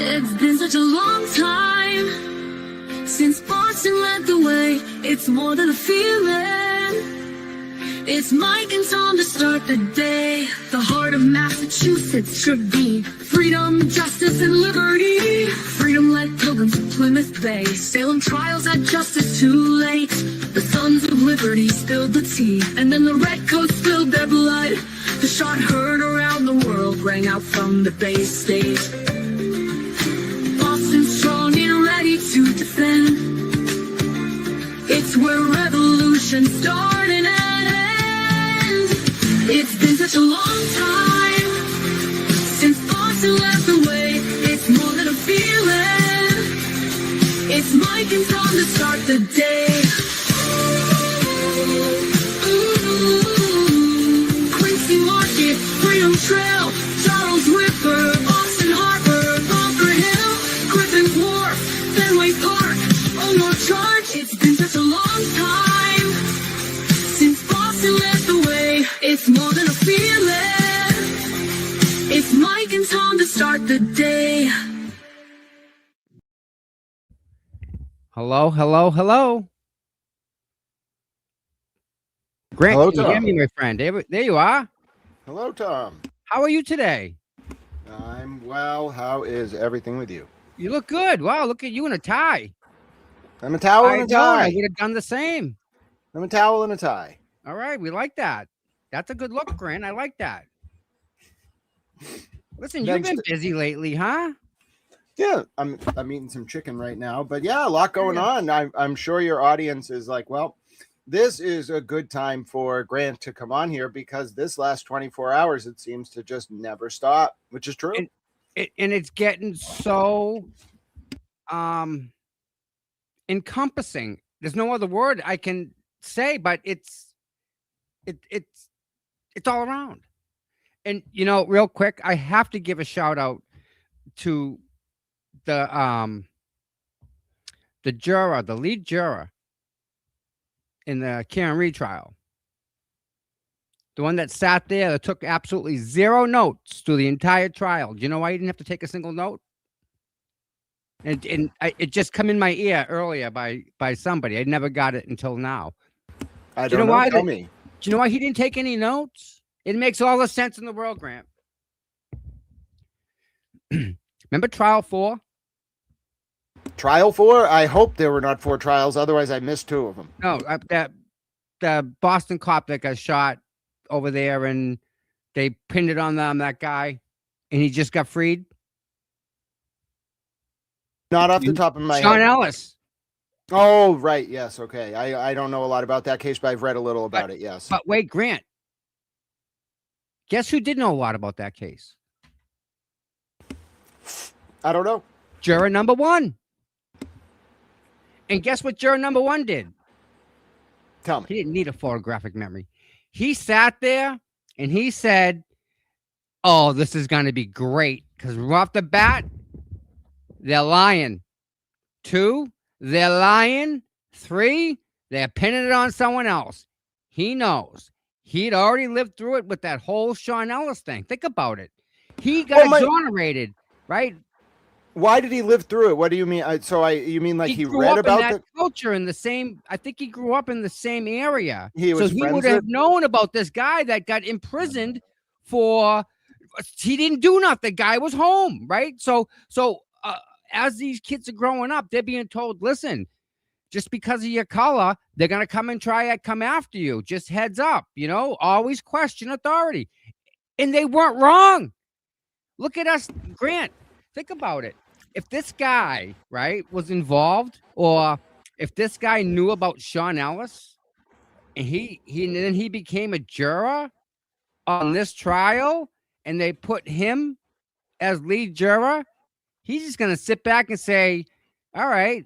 It's been such a long time since Boston led the way. It's more than a feeling. It's Mike and Tom to start the day. The heart of Massachusetts should be freedom, justice, and liberty. Freedom led pilgrims to Plymouth Bay. Salem trials had justice too late. The sons of liberty spilled the tea, and then the redcoats spilled their blood. The shot heard around the world rang out from the Bay State. Boston strong and ready to defend. It's where revolution started and ends. It's been such a long time since Boston led the way. It's more than a feeling. It's Mike and Tom to start the day. Quincy Market, Freedom Trail, Charles River, Boston Harbor, Bunker Hill, Griffin Wharf, Fenway Park, Omar Charge. It's been such a long time since Boston led the way. It's more than a feeling. It's Mike and Tom to start the day. Hello, hello, hello. Grant, Hello, can you hear Tom. me, my friend? There you are. Hello, Tom. How are you today? I'm well. How is everything with you? You look good. Wow, look at you in a tie. I'm a towel and a I tie. would have done the same. I'm a towel and a tie. All right, we like that. That's a good look, Grant. I like that. Listen, you've Thanks been to- busy lately, huh? Yeah, I'm eating some chicken right now, but yeah, a lot going on. I'm sure your audience is like, well, this is a good time for Grant to come on here because this last 24 hours it seems to just never stop, which is true. And it's getting so encompassing. There's no other word I can say, but it's all around. And you know, real quick, I have to give a shout out to the juror, the lead juror in the Karen Reed trial. The one that sat there that took absolutely zero notes through the entire trial. Do you know why he didn't have to take a single note? And it just come in my ear earlier by somebody. I never got it until now. I Do you don't know know. why Tell they- me. Do you know why he didn't take any notes? It makes all the sense in the world, Grant. Remember trial 4? Trial 4? I hope there were not 4 trials. Otherwise, I missed 2 of them. No, the Boston cop that got shot over there, and they pinned it on that guy, and he just got freed. Not off the top of my Sean head. Ellis. Oh, right. Yes. Okay. I don't know a lot about that case, but I've read a little about it. Yes. But wait, Grant. Guess who did know a lot about that case? I don't know. Juror number 1. And guess what juror number 1 did? Tell me. He didn't need a photographic memory. He sat there and he said, "Oh, this is going to be great because right off the bat, they're lying. 2, they're lying. 3, they're pinning it on someone else." He knows. He'd already lived through it with that whole Sean Ellis thing. Think about it. He got exonerated, right? Why did he live through it? What do you mean? You mean like he grew read up about in that culture in the same? I think he grew up in the same area. He was so he friends would have with- known about this guy that got imprisoned for. He didn't do nothing. The guy was home, right? So as these kids are growing up, they're being told, listen, just because of your color, they're gonna come and come after you. Just heads up, always question authority. And they weren't wrong. Look at us, Grant. Think about it. If this guy, right, was involved, or if this guy knew about Sean Ellis, and then he became a juror on this trial, and they put him as lead juror, he's just gonna sit back and say, "All right,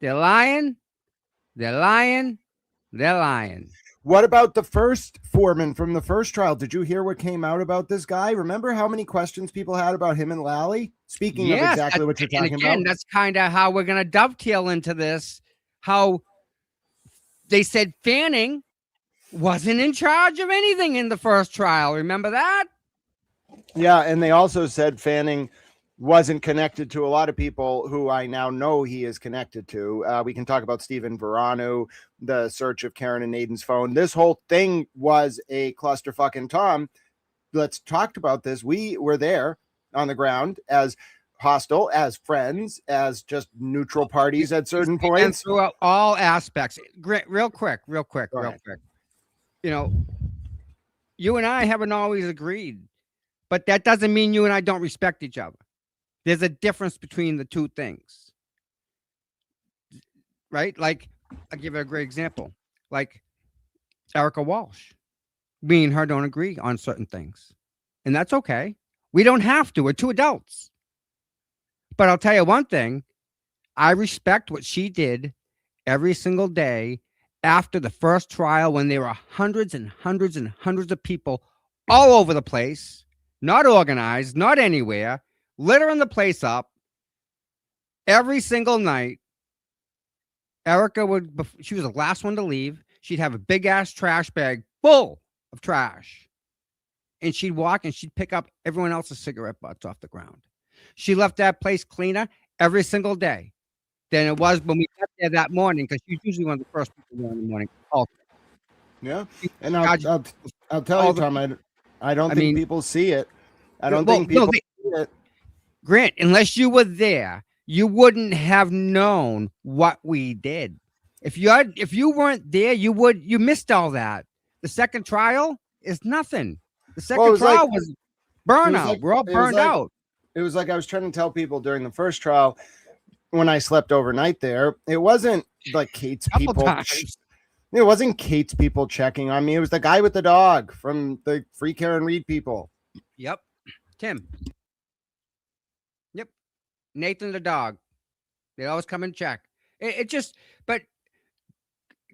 they're lying, they're lying, they're lying." What about the first foreman from the first trial? Did you hear what came out about this guy? Remember how many questions people had about him and Lally? Speaking of exactly what you're talking about. That's kind of how we're going to dovetail into this. How they said Fanning wasn't in charge of anything in the first trial. Remember that? Yeah, and they also said Fanning wasn't connected to a lot of people who I now know he is connected to. We can talk about Stephen Verano, the search of Karen and Aiden's phone. This whole thing was a clusterfuck. And Tom, let's talk about this. We were there on the ground as hostile, as friends, as just neutral parties at certain points. And throughout all aspects. Real quick. You know, you and I haven't always agreed, but that doesn't mean you and I don't respect each other. There's a difference between the two things, right? Like, I'll give you a great example. Like Erica Walsh, me and her don't agree on certain things, and that's okay. We don't have to. We're two adults. But I'll tell you one thing. I respect what she did every single day after the first trial, when there were hundreds and hundreds and hundreds of people all over the place, not organized, not anywhere, littering the place up every single night. Erica she was the last one to leave. She'd have a big ass trash bag full of trash, and she'd walk and she'd pick up everyone else's cigarette butts off the ground. She left that place cleaner every single day than it was when we got there that morning, because she's usually one of the first people there in the morning. Yeah, and I'll tell you, Tom, I don't think people see it. I don't think people see it. Grant, unless you were there, you wouldn't have known what we did. If you weren't there, you missed all that. The second trial is nothing. The second trial was burnout. We're all burned out. It was like I was trying to tell people during the first trial when I slept overnight there. It wasn't like Kate's people. It wasn't Kate's people checking on me. It was the guy with the dog from the Free Karen Reed people. Yep. Tim. Yep. Nathan the dog. They always come and check. But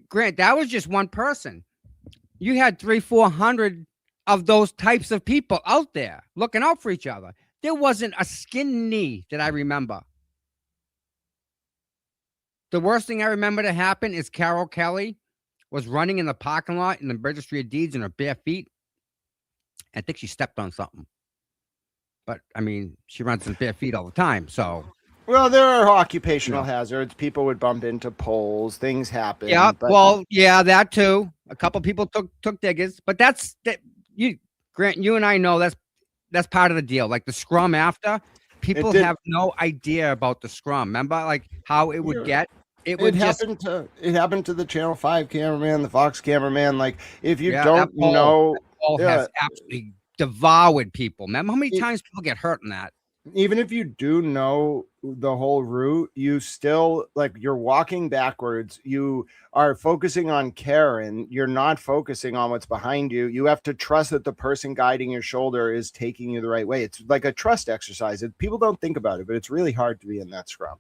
Grant, that was just one person. You had 300-400 of those types of people out there looking out for each other. There wasn't a skin knee that I remember. The worst thing I remember to happen is Carol Kelly was running in the parking lot in the Registry of Deeds in her bare feet. I think she stepped on something. But, I mean, she runs in bare feet all the time, so. Well, there are occupational hazards. People would bump into poles. Things happen. Yeah, that too. A couple people took diggers. But Grant, you and I know that's part of the deal. Like the scrum after, people have no idea about the scrum. Remember, like how it would get. It happened to the Channel 5 cameraman, the Fox cameraman. Like if you don't know, that pole has absolutely devoured people. Remember how many times people get hurt in that? Even if you do know the whole route, you still you're walking backwards. You are focusing on Karen. You're not focusing on what's behind you. You have to trust that the person guiding your shoulder is taking you the right way. It's like a trust exercise. People don't think about it, but it's really hard to be in that scrum.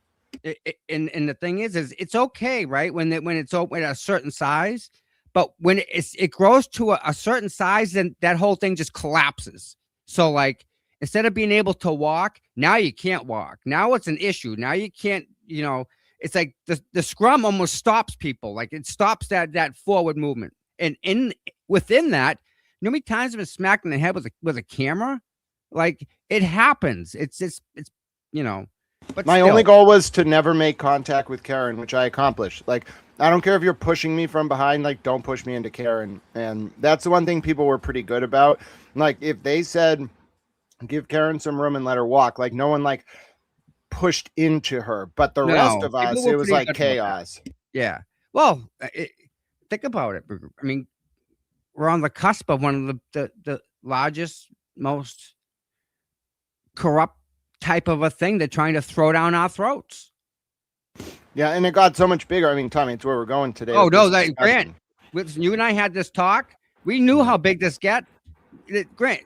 And the thing is it's okay, right? When it's open at a certain size, but when it grows to a certain size, then that whole thing just collapses. So like, instead of being able to walk, now you can't walk. Now it's an issue. Now you can't, it's like the scrum almost stops people. Like it stops that forward movement. And within that, you know how many times I've been smacked in the head with a camera? Like it happens. It's but my only goal was to never make contact with Karen, which I accomplished. Like, I don't care if you're pushing me from behind, like don't push me into Karen. And that's the one thing people were pretty good about. Like if they said, give Karen some room and let her walk. Like no one pushed into her, but the rest of us, it was like chaos. Yeah. Well, think about it. I mean, we're on the cusp of one of the largest, most corrupt type of a thing they're trying to throw down our throats. Yeah, and it got so much bigger. I mean, Tommy, it's where we're going today. Oh no, Grant, you and I had this talk. We knew how big this get. Grant,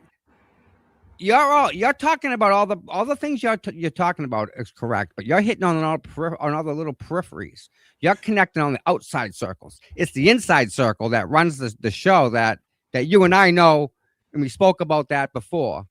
you're talking about all the things you're talking about is correct, but you're hitting on all the little peripheries. You're connecting on the outside circles. It's the inside circle that runs the show that you and I know, and we spoke about that before.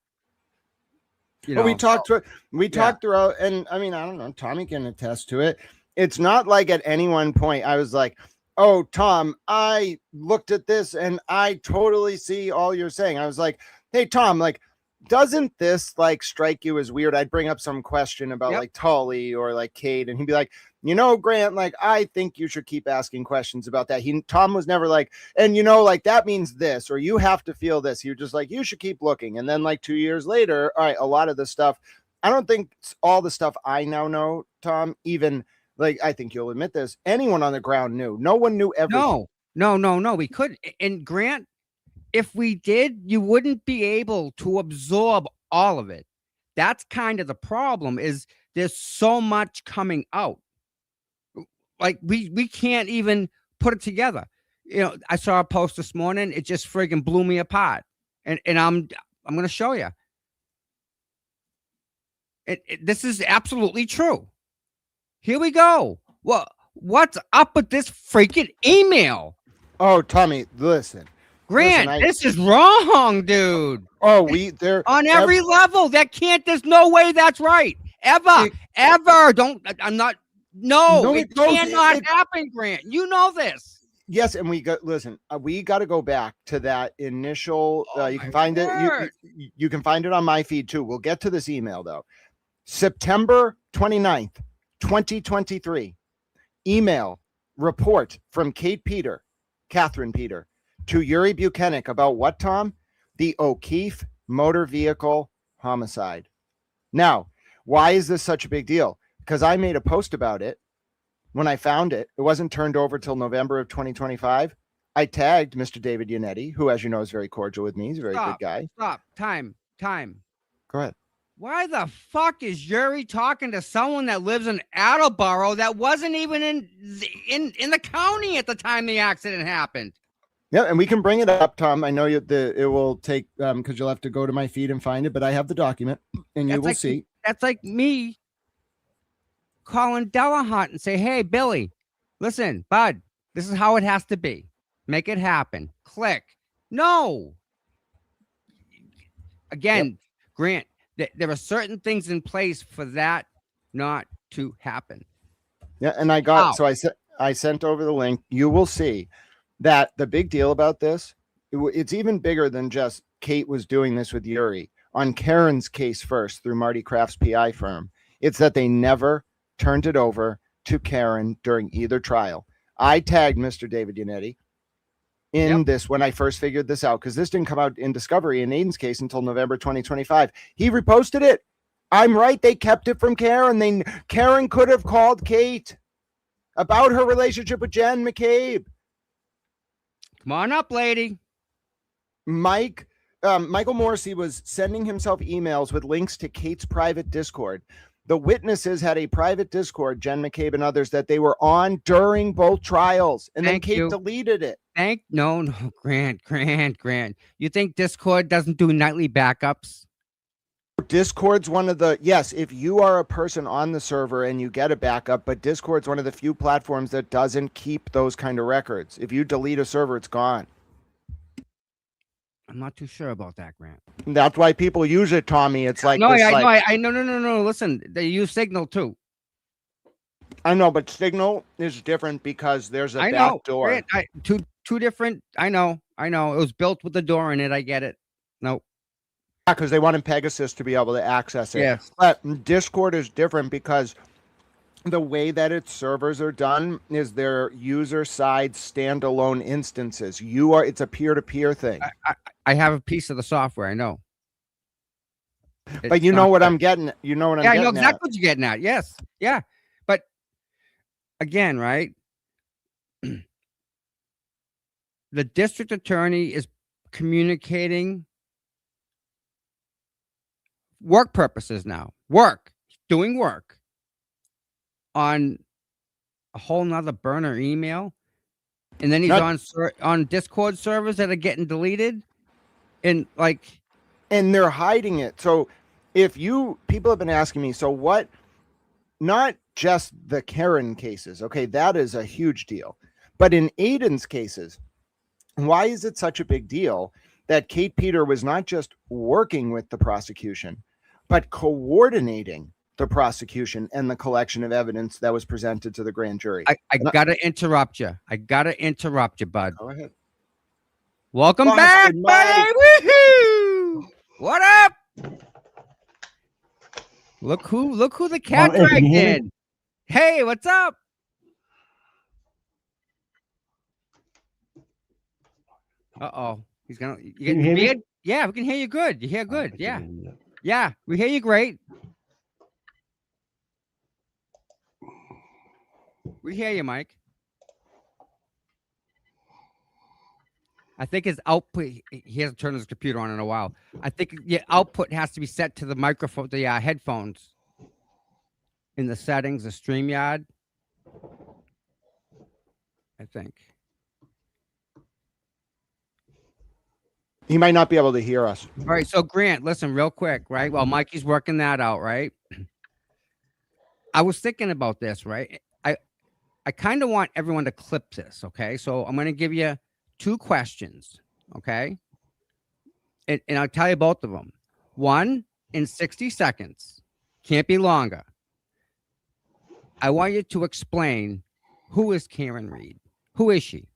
We talked throughout, and I mean, I don't know, Tommy can attest to it. It's not like at any one point I was like, oh, Tom, I looked at this and I totally see all you're saying. I was like, hey, Tom, like doesn't this like strike you as weird? I'd bring up some question about Yep. like Tully or like Kate, and he'd be like, Grant, like I think you should keep asking questions about that. Tom was never like, and like that means this, or you have to feel this. He was just like, you should keep looking. And then like 2 years later, all right, a lot of the stuff, I don't think all the stuff I now know, Tom, even like I think you'll admit this, anyone on the ground knew. No one knew everything. No. We could. And Grant, if we did, you wouldn't be able to absorb all of it. That's kind of the problem, is there's so much coming out. Like we can't even put it together. I saw a post this morning. It just friggin' blew me apart. And I'm going to show you. This is absolutely true. Here we go. Well, what's up with this freaking email? Oh, Tommy, listen. Grant, this is wrong, dude. Oh, they're on every level. There's no way that's right. Ever. I'm not. No, it cannot happen, Grant. You know this. Yes, and we got to go back to that initial. You can find it. You can find it on my feed too. We'll get to this email though. September 29th, 2023. Email report from Catherine Peter, to Yuri Buchanan about what, Tom? The O'Keefe motor vehicle homicide. Now, why is this such a big deal? Because I made a post about it when I found it. It wasn't turned over till November of 2025. I tagged Mr. David Yannetti, who, as you know, is very cordial with me. He's a very good guy. Stop. Time. Go ahead. Why the fuck is Yuri talking to someone that lives in Attleboro that wasn't even in the county at the time the accident happened? Yeah, and we can bring it up, Tom. I know it will take because you'll have to go to my feed and find it, but I have the document, and you will see. That's like me calling Delahunt and say, "Hey, Billy, listen, bud, this is how it has to be. Make it happen. Click." No. Again, Grant, there are certain things in place for that not to happen. Yeah, and I sent over the link. You will see that the big deal about this, it's even bigger than just Kate was doing this with Yuri. On Karen's case first through Marty Kraft's PI firm, it's that they never turned it over to Karen during either trial. I tagged Mr. David Yannetti in this when I first figured this out, because this didn't come out in discovery in Aiden's case until November 2025. He reposted it. I'm right. They kept it from Karen. Karen could have called Kate about her relationship with Jen McCabe. Come on up, lady. Michael Morrissey was sending himself emails with links to Kate's private Discord. The witnesses had a private Discord, Jen McCabe and others, that they were on during both trials, and then Kate deleted it. No, Grant. You think Discord doesn't do nightly backups? Discord's one of the, yes, if you are a person on the server and you get a backup, but Discord's one of the few platforms that doesn't keep those kind of records. If you delete a server, it's gone. I'm not too sure about that, Grant. That's why people use it, Tommy. It's like no. Listen, they use Signal too. I know, but Signal is different because there's a back door. Grant, two different. I know. It was built with the door in it. I get it. No. Because they wanted Pegasus to be able to access it. Yes. But Discord is different because the way that its servers are done is they're user-side standalone instances. It's a peer-to-peer thing. I have a piece of the software. I know. But you know what I'm getting. You know what I'm getting. Yeah, I know exactly what you're getting at. Yes. Yeah. But again, right? The district attorney is communicating work purposes now. Doing work on a whole nother burner email. And then he's on Discord servers that are getting deleted. And they're hiding it. So people have been asking me, so what, not just the Karen cases. Okay. That is a huge deal, but in Aiden's cases, why is it such a big deal that Kate Peter was not just working with the prosecution, but coordinating the prosecution and the collection of evidence that was presented to the grand jury? I gotta interrupt you. Bud. Go ahead. Welcome back, buddy. Woohoo! What up? Look who the cat Hey, can dragged you hear me? in. Hey, what's up? Uh-oh. He's gonna you Can you hear me? beard? Yeah, we can hear you good. You hear good. Yeah. Yeah, we hear you great. We hear you, Mike. I think his output, he hasn't turned his computer on in a while. I think your output has to be set to the microphone, the headphones in the settings, the StreamYard. I think. He might not be able to hear us. All right. So, Grant, listen real quick, right? While Mikey's working that out, right? I was thinking about this, right? I kind of want everyone to clip this, okay? So, I'm going to give you 2 questions, okay? And I'll tell you both of them. One in 60 seconds, can't be longer. I want you to explain, who is Karen Read? Who is she?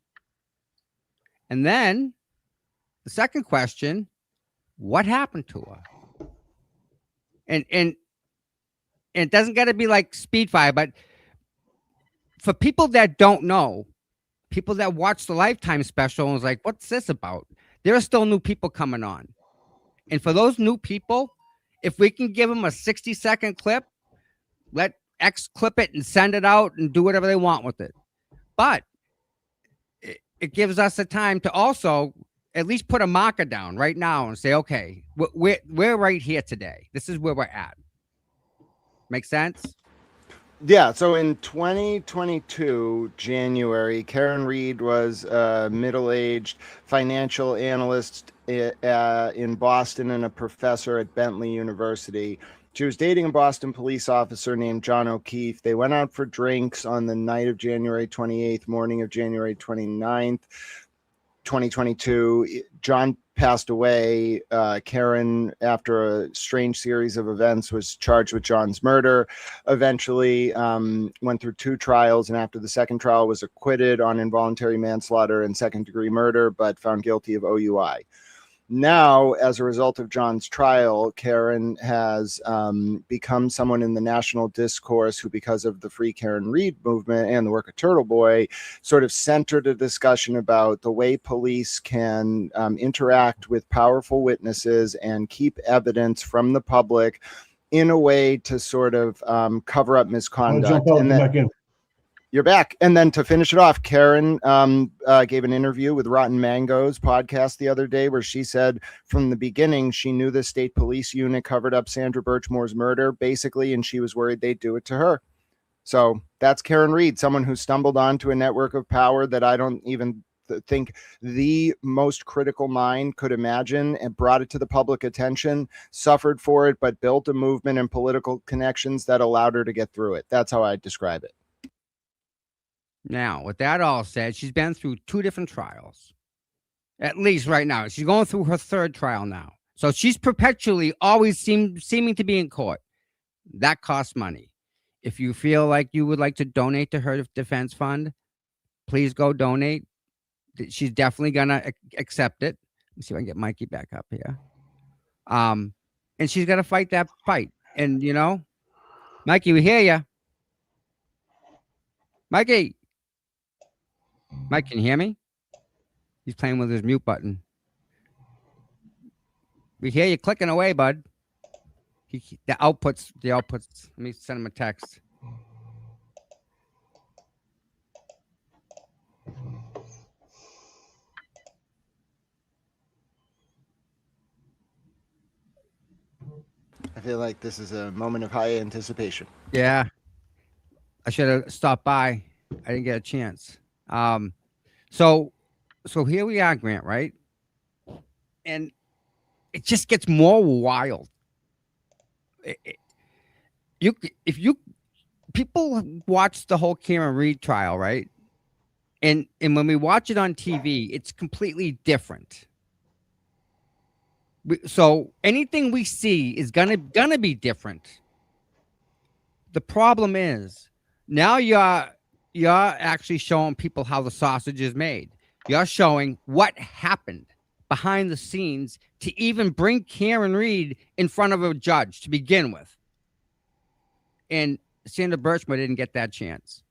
And then the second question, what happened to her? And it doesn't got to be like speed fire, but for people that don't know, people that watch the Lifetime special and was like, what's this about? There are still new people coming on. And for those new people, if we can give them a 60-second clip, let X clip it and send it out and do whatever they want with it. But it gives us the time to also at least put a marker down right now and say, okay, we're right here today. This is where we're at. Make sense? Yeah, so in 2022, January, Karen Read was a middle-aged financial analyst in Boston and a professor at Bentley University. She was dating a Boston police officer named John O'Keefe. They went out for drinks on the night of January 28th, morning of January 29th, 2022. John passed away. Karen, after a strange series of events, was charged with John's murder. Eventually went through 2 trials, and after the second trial was acquitted on involuntary manslaughter and second-degree murder, but found guilty of OUI. Now, as a result of John's trial, Karen has become someone in the national discourse who, because of the Free Karen Read movement and the work of Turtle Boy, sort of centered a discussion about the way police can interact with powerful witnesses and keep evidence from the public in a way to sort of cover up misconduct. And then, you're back. And then to finish it off, Karen gave an interview with Rotten Mango's podcast the other day where she said from the beginning she knew the state police unit covered up Sandra Birchmore's murder, basically, and she was worried they'd do it to her. So that's Karen Read, someone who stumbled onto a network of power that I don't even think the most critical mind could imagine, and brought it to the public attention, suffered for it, but built a movement and political connections that allowed her to get through it. That's how I describe it. Now, with that all said, she's been through 2 different trials, at least right now. She's going through her 3rd trial now. So she's perpetually always seeming to be in court. That costs money. If you feel like you would like to donate to her defense fund, please go donate. She's definitely going to accept it. Let me see if I can get Mikey back up here. And she's going to fight that fight. And, you know, Mikey, we hear you. Mikey. Mike, can you hear me? He's playing with his mute button. We hear you clicking away, bud. The outputs. Let me send him a text. I feel like this is a moment of high anticipation. Yeah. I should have stopped by. I didn't get a chance. So here we are, Grant, right? And it just gets more wild. People watch the whole Karen Read trial, right? And when we watch it on TV, it's completely different. So anything we see is gonna be different. The problem is now you're actually showing people how the sausage is made. You're showing what happened. behind the scenes to even bring Karen Reed in front of a judge to begin with. And Sandra Birchmore didn't get that chance.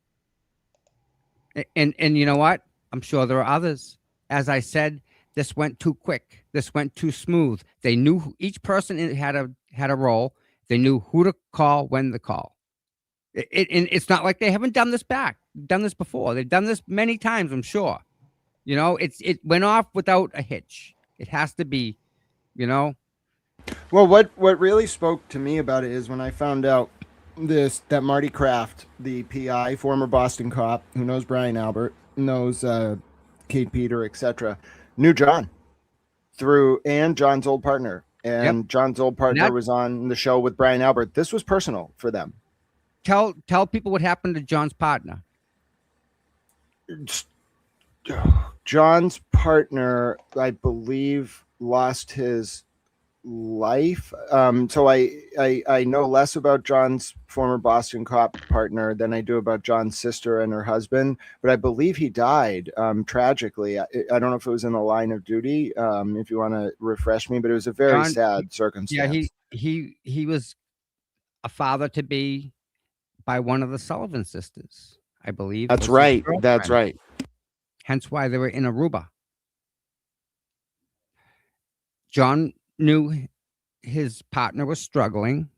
And you know what? I'm sure there are others. As I said, this went too quick. This went too smooth. They knew each person had a role. They knew who to call, when to call. And it's not like they haven't done this before. They've done this many times, I'm sure. You know, it went off without a hitch. It has to be, you know. Well, what really spoke to me about it is when I found out that Marty Kraft, the PI, former Boston cop who knows Brian Albert, knows Kate Peter, etc., knew John and John's old partner. And John's old partner was on the show with Brian Albert. This was personal for them. Tell people what happened to John's partner. John's partner, I believe, lost his life. So I know less about John's former Boston cop partner than I do about John's sister and her husband, but I believe he died tragically. I don't know if it was in the line of duty, if you want to refresh me, but it was a very sad circumstance. Yeah, he was a father to be by one of the Sullivan sisters, I believe. That's right. That's right. Hence why they were in Aruba. John knew his partner was struggling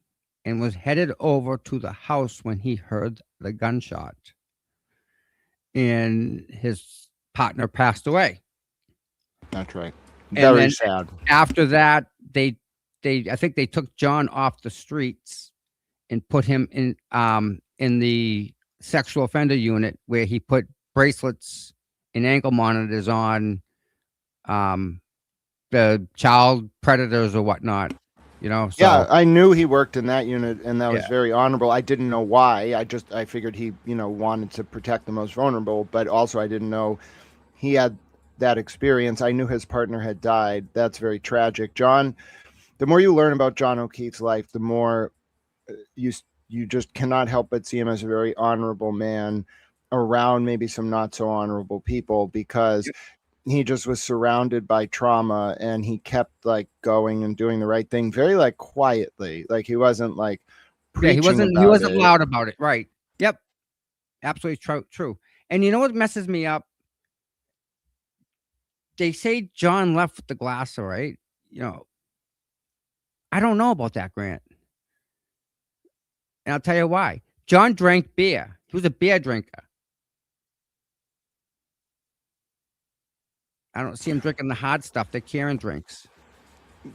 and was headed over to the house when he heard the gunshot. And his partner passed away. That's right. Very sad. After that, I think they took John off the streets and put him in the sexual offender unit, where he put bracelets and ankle monitors on the child predators or whatnot, you know. So, yeah, I knew he worked in that unit, and that was very honorable. I didn't know why. I figured he, wanted to protect the most vulnerable, but also I didn't know he had that experience. I knew his partner had died. That's very tragic. John, the more you learn about John O'Keefe's life, the more you just cannot help but see him as a very honorable man around maybe some not so honorable people, because he just was surrounded by trauma, and he kept going and doing the right thing very quietly. He wasn't preaching. He wasn't loud about it. Right. Yep. Absolutely true. And you know what messes me up? They say John left with the glass, right? I don't know about that, Grant. And I'll tell you why. John drank beer. He was a beer drinker. I don't see him drinking the hard stuff that Karen drinks.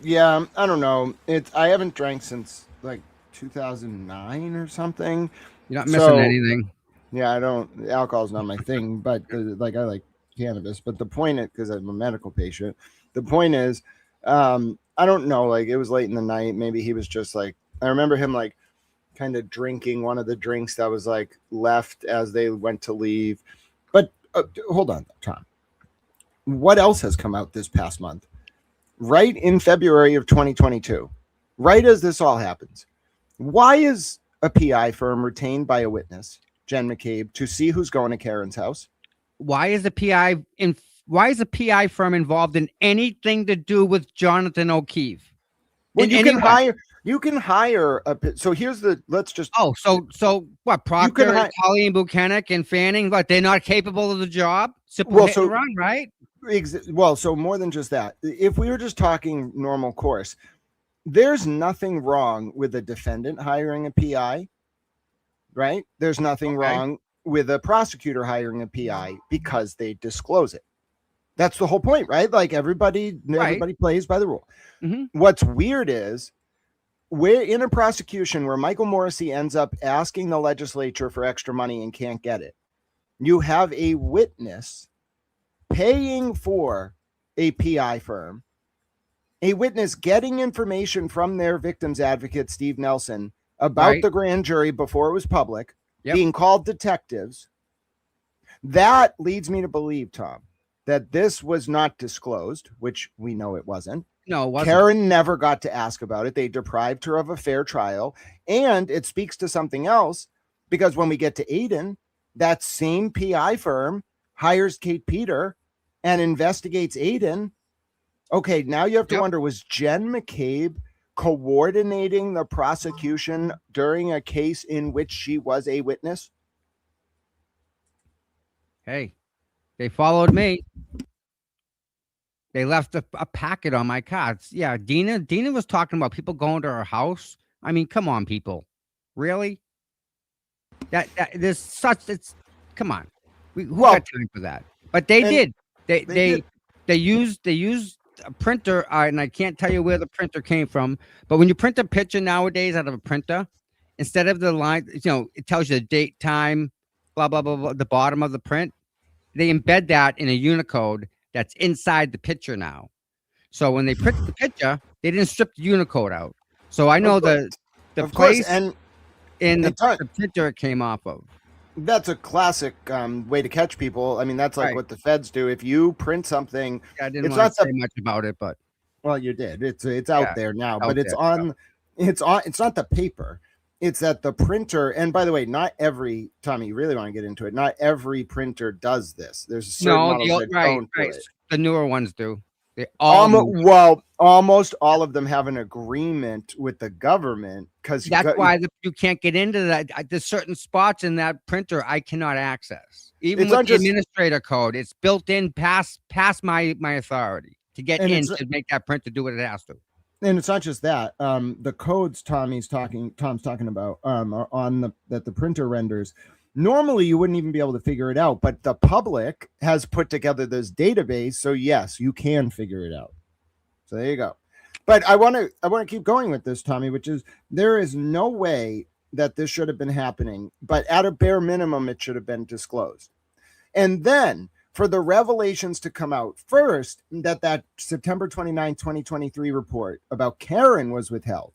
Yeah, I don't know. I haven't drank since 2009 or something. You're not missing anything. Yeah, I don't. Alcohol's not my thing, but I like cannabis. But the point is, because I'm a medical patient, the point is, I don't know. It was late in the night. Maybe he was just I remember him kind of drinking one of the drinks that was left as they went to leave. But hold on, Tom. What else has come out this past month? Right in February of 2022, right as this all happens, why is a PI firm retained by a witness, Jen McCabe, to see who's going to Karen's house? Why is a PI firm involved in anything to do with Jonathan O'Keefe? Well, you can hire so here's the, let's just. So what? Proctor, Colleen Buchanan, and Fanning, but they're not capable of the job? Run, right? Well, so more than just that, if we were just talking normal course, there's nothing wrong with a defendant hiring a PI, right? There's nothing wrong with a prosecutor hiring a PI because they disclose it. That's the whole point, right? Everybody plays by the rule. Mm-hmm. What's weird is we're in a prosecution where Michael Morrissey ends up asking the legislature for extra money and can't get it. You have a witness paying for a PI firm, a witness getting information from their victim's advocate, Steve Nelson, about the grand jury before it was public, being called detectives. That leads me to believe, Tom, that this was not disclosed, which we know it wasn't. No, it wasn't. Karen never got to ask about it. They deprived her of a fair trial. And it speaks to something else, because when we get to Aiden, that same PI firm hires Kate Peter and investigates Aiden Okay, now you have to Yep. wonder, was Jen McCabe coordinating the prosecution during a case in which she was a witness? Hey, they followed me. They left a packet on my car. Yeah, Dina was talking about people going to her house. I mean, come on, people. Really? That there's such it's come on. Who Well, got time for that? But they and did. they did. They used a printer, and I can't tell you where the printer came from. But when you print a picture nowadays out of a printer, instead of the line, it tells you the date, time, blah blah blah blah. The bottom of the print, they embed that in a Unicode that's inside the picture now. So when they print the picture, they didn't strip the Unicode out. So I know Of course, the of course, place and in it's not- the picture it came off of. that's a classic way to catch people. I mean, that's like Right. what the feds do. If you print something, I didn't it's want not to the say much about it, but well, you did. It's out Yeah, there now, out but it's there, on. It's not the paper. It's that the printer. And by the way, not every Tommy. You really want to get into it? Not every printer does this. There's certain no, models that don't do it. The newer ones do. They all do. Well, almost all of them have an agreement with the government because That's why you can't get into that. There's certain spots in that printer I cannot access. Even It's with not the just- administrator code, it's built in past my authority to get And in it's- to make that printer do what it has to. and it's not just that. The codes Tom's talking about are on the printer renders. Normally, you wouldn't even be able to figure it out, but the public has put together this database, so yes, you can figure it out. So there you go. But I want to keep going with this, Tommy, which is there is no way that this should have been happening, but at a bare minimum, it should have been disclosed. And then for the revelations to come out first, that September 29, 2023 report about Karen was withheld.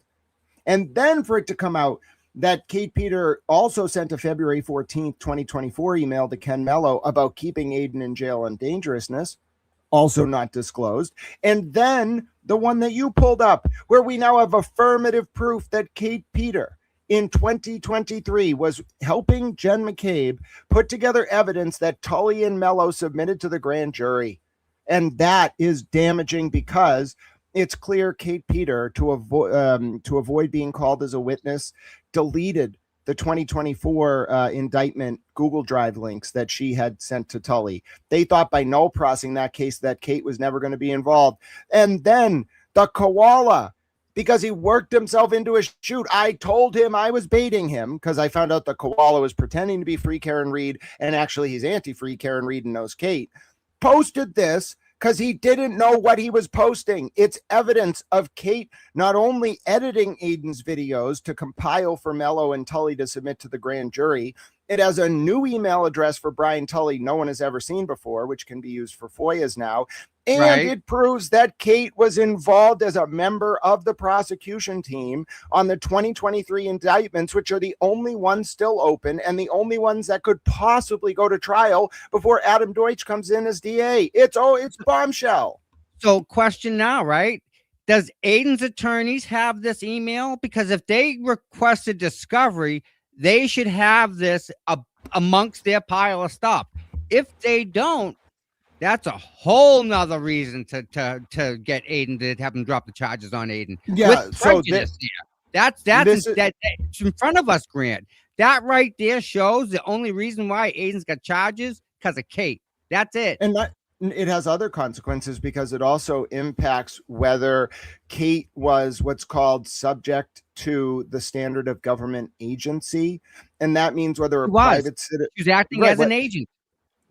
And then for it to come out that Kate Peter also sent a February 14th, 2024 email to Ken Mello about keeping Aiden in jail on dangerousness, also not disclosed. And then the one that you pulled up, where we now have affirmative proof that Kate Peter in 2023 was helping Jen McCabe put together evidence that Tully and Mello submitted to the grand jury. And that is damaging because it's clear Kate Peter, to avoid being called as a witness, deleted the 2024 indictment Google Drive links that she had sent to Tully. They thought by null processing that case that Kate was never going to be involved. And then the koala, because he worked himself into a shoot. I told him I was baiting him because I found out the koala was pretending to be Free Karen Reed, and actually he's anti-Free Karen Reed and knows Kate. Posted this because he didn't know what he was posting. It's evidence of Kate not only editing Aiden's videos to compile for Mello and Tully to submit to the grand jury, it has a new email address for Brian Tully no one has ever seen before, which can be used for FOIAs now. And it proves that Kate was involved as a member of the prosecution team on the 2023 indictments, which are the only ones still open and the only ones that could possibly go to trial before Adam Deutsch comes in as DA. It's bombshell. So question now, right? Does Aiden's attorneys have this email? Because if they requested discovery, they should have this amongst their pile of stuff. If they don't, that's a whole nother reason to get Aiden, to have him drop the charges on Aiden. Yeah, With so prejudice that's in front of us, Grant. That right there shows the only reason why Aiden's got charges because of Kate. That's it. And it has other consequences because it also impacts whether Kate was what's called subject to the standard of government agency. And that means whether a private citizen... She's acting as an agent.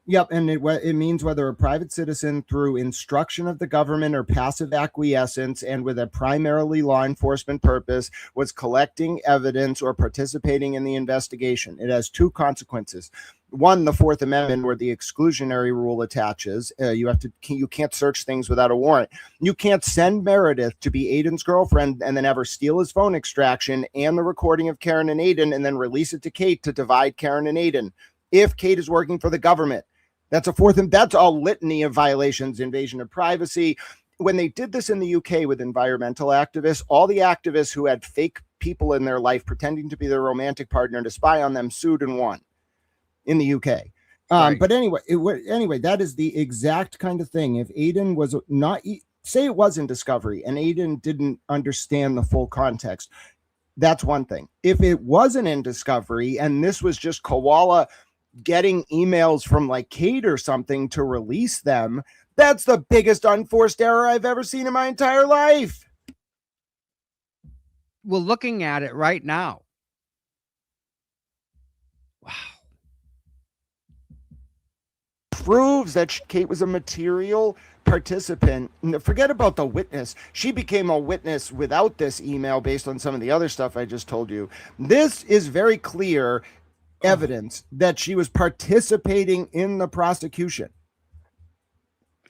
Yep, and it means whether a private citizen through instruction of the government or passive acquiescence and with a primarily law enforcement purpose was collecting evidence or participating in the investigation. It has two consequences. One, the Fourth Amendment, where the exclusionary rule attaches. You can't search things without a warrant. You can't send Meredith to be Aiden's girlfriend and then ever steal his phone extraction and the recording of Karen and Aiden and then release it to Kate to divide Karen and Aiden. If Kate is working for the government, that's a litany of violations, invasion of privacy. When they did this in the UK with environmental activists, all the activists who had fake people in their life pretending to be their romantic partner to spy on them sued and won in the UK. Right. But anyway, that is the exact kind of thing. If Aiden was not, say it was in discovery and Aiden didn't understand the full context. That's one thing. If it wasn't in discovery and this was just Koala getting emails from like Kate or something to release them, that's the biggest unforced error I've ever seen in my entire life. We're looking at it right now. Wow. Proves that Kate was a material participant. Forget about the witness. She became a witness without this email based on some of the other stuff I just told you. This is very clear evidence that she was participating in the prosecution.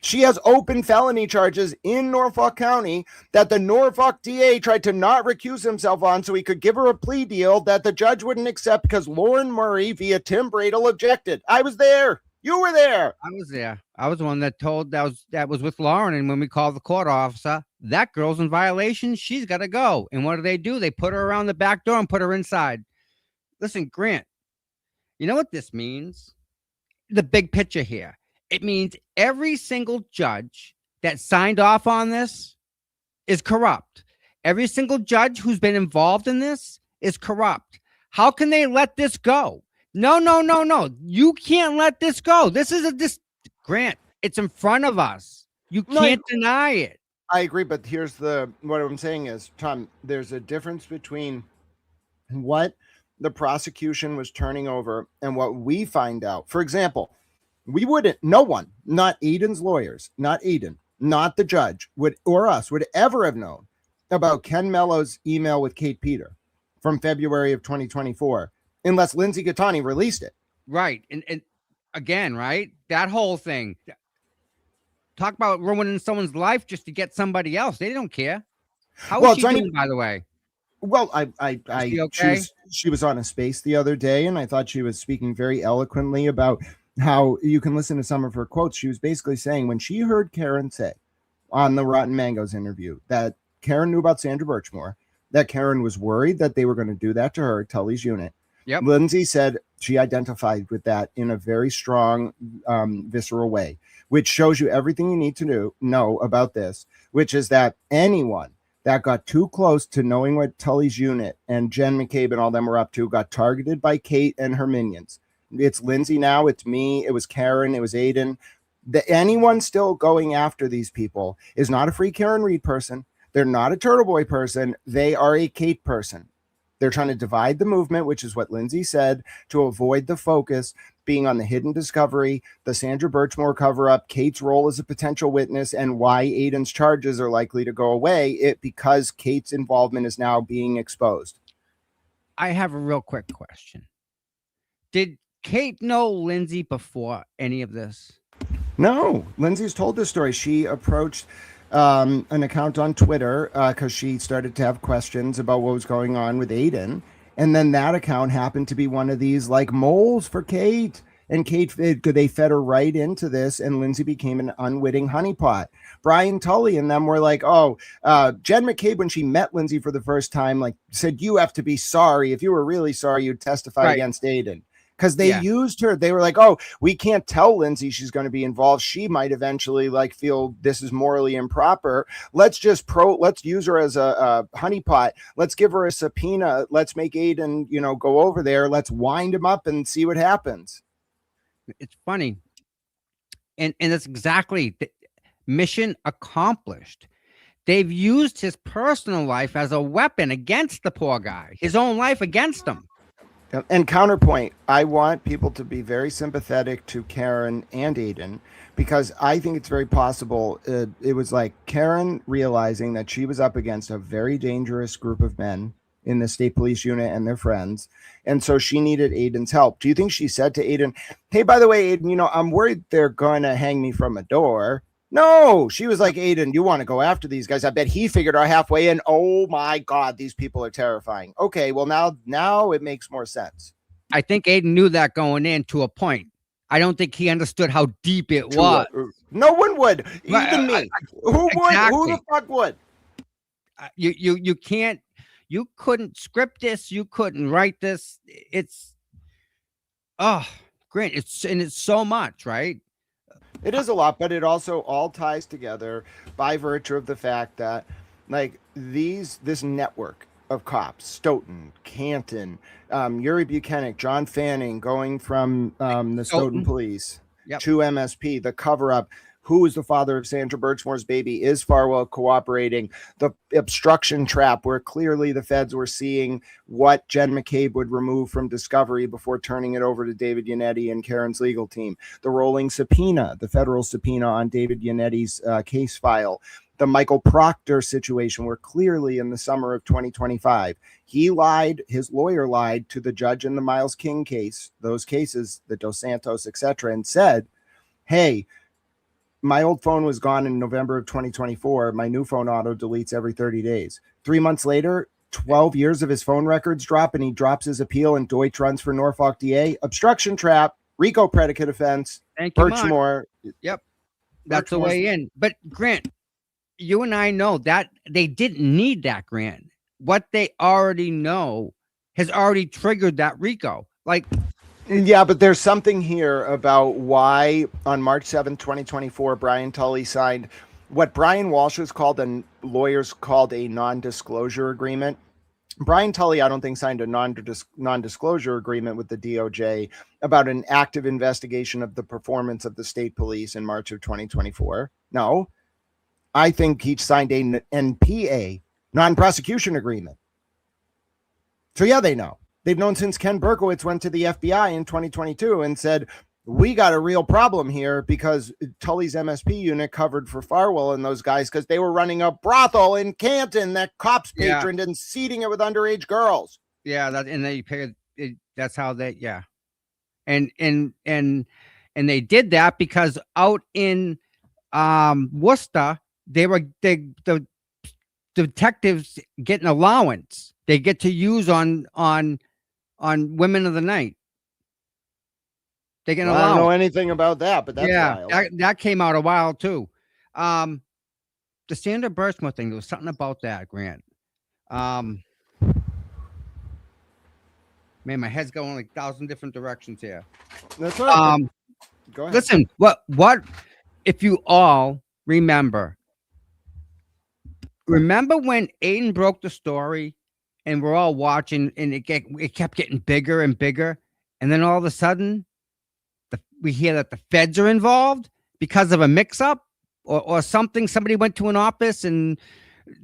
She has open felony charges in Norfolk County that the Norfolk DA tried to not recuse himself on so he could give her a plea deal that the judge wouldn't accept because Lauren Murray via Tim Bradle objected. I was there. You were there. I was there. I was the one that told that was with Lauren. And when we called the court officer, that girl's in violation. She's got to go. And what do? They put her around the back door and put her inside. Listen, Grant, you know what this means? The big picture here. It means every single judge that signed off on this is corrupt. Every single judge who's been involved in this is corrupt. How can they let this go? No. You can't let this go. This is Grant. It's in front of us. You can't deny it. I agree, but here's what I'm saying is, Tom, there's a difference between what the prosecution was turning over and what we find out. For example, no one, not Aiden's lawyers, not Aiden, not the judge or us would ever have known about Ken Mello's email with Kate Peter from February of 2024 unless Lindsay Gattani released it. Right. And again, right? That whole thing. Talk about ruining someone's life just to get somebody else. They don't care. How is she doing, by the way? Well, okay? she was on a space the other day, and I thought she was speaking very eloquently about how you can listen to some of her quotes. She was basically saying when she heard Karen say on the Rotten Mangoes interview that Karen knew about Sandra Birchmore, that Karen was worried that they were going to do that to her, Tully's unit. Yep. Lindsay said she identified with that in a very strong, visceral way, which shows you everything you need to know about this, which is that anyone that got too close to knowing what Tully's unit and Jen McCabe and all them were up to got targeted by Kate and her minions. It's Lindsay now. It's me. It was Karen. It was Aiden. Anyone still going after these people is not a free Karen Reed person. They're not a Turtle Boy person. They are a Kate person. They're trying to divide the movement, which is what Lindsay said, to avoid the focus being on the hidden discovery, the Sandra Birchmore cover-up, Kate's role as a potential witness, and why Aiden's charges are likely to go away because Kate's involvement is now being exposed. I have a real quick question. Did Kate know Lindsay before any of this? No, Lindsay's told this story. She approached an account on Twitter because she started to have questions about what was going on with Aiden. And then that account happened to be one of these like moles for Kate. And Kate, they fed her right into this, and Lindsay became an unwitting honeypot. Brian Tully and them were like, Jen McCabe, when she met Lindsay for the first time, like said, you have to be sorry. If you were really sorry, you'd testify against Aiden. Because they used her. They were like, we can't tell Lindsay she's going to be involved. She might eventually like feel this is morally improper. Let's use her as a honeypot. Let's give her a subpoena. Let's make Aiden, go over there. Let's wind him up and see what happens. It's funny. And that's exactly the mission accomplished. They've used his personal life as a weapon against the poor guy, his own life against him. And counterpoint, I want people to be very sympathetic to Karen and Aiden, because I think it's very possible it was like Karen realizing that she was up against a very dangerous group of men in the state police unit and their friends. And so she needed Aiden's help. Do you think she said to Aiden, hey, by the way, Aiden, I'm worried they're going to hang me from a door? No, she was like, Aiden, you want to go after these guys? I bet he figured out halfway in. Oh my God, these people are terrifying. Okay, well now it makes more sense. I think Aiden knew that going in to a point. I don't think he understood how deep it was. No one would, even me. Who would? Who the fuck would? You can't. You couldn't script this. You couldn't write this. It's Grant. It's so much, right? It is a lot, but it also all ties together by virtue of the fact that, like, this network of cops, Stoughton, Canton, Yuri Buchanan, John Fanning, going from the Stoughton Stoughton. police Yep. to MSP, the cover up. Who is the father of Sandra Birchmore's baby? Is Farwell cooperating? The obstruction trap, where clearly the feds were seeing what Jen McCabe would remove from discovery before turning it over to David Yannetti and Karen's legal team. The rolling subpoena, the federal subpoena on David Yannetti's case file. The Michael Proctor situation, where clearly in the summer of 2025, he lied, his lawyer lied to the judge in the Miles King case, those cases, the Dos Santos, etc., and said, hey, my old phone was gone in November of 2024. My new phone auto deletes every 30 days. 3 months later, 12 years of his phone records drop, and he drops his appeal, and Deutsch runs for Norfolk DA. Obstruction trap, RICO predicate offense, Thank you, Mark. Birchmore. Yep. That's the Birchmore's- way in. But Grant, you and I know that they didn't need that, Grant. What they already know has already triggered that RICO. Like, Yeah, but there's something here about why on March 7th, 2024, Brian Tully signed what Brian Walsh has called and lawyers called a non-disclosure agreement. Brian Tully, I don't think, signed a non-disclosure agreement with the DOJ about an active investigation of the performance of the state police in March of 2024. No, I think he signed a NPA, non-prosecution agreement. So yeah, they know. They've known since Ken Berkowitz went to the FBI in 2022 and said, we got a real problem here because Tully's MSP unit covered for Farwell and those guys because they were running a brothel in Canton that cops patroned and seeding it with underage girls. yeah, that and they paid it, that's how they and they did that because out in Worcester, the detectives get an allowance. They get to use on women of the night. They get an I don't know allowance. anything about that, but that's wild. That came out a while too. The Sandra Birchmore thing, there was something about that, Grant. Man, my head's going like 1,000 different directions here. That's all right. Go ahead. Listen, what if you all remember when Aiden broke the story and we're all watching and it kept getting bigger and bigger, and then all of a sudden we hear that the feds are involved because of a mix-up or something. Somebody went to an office, and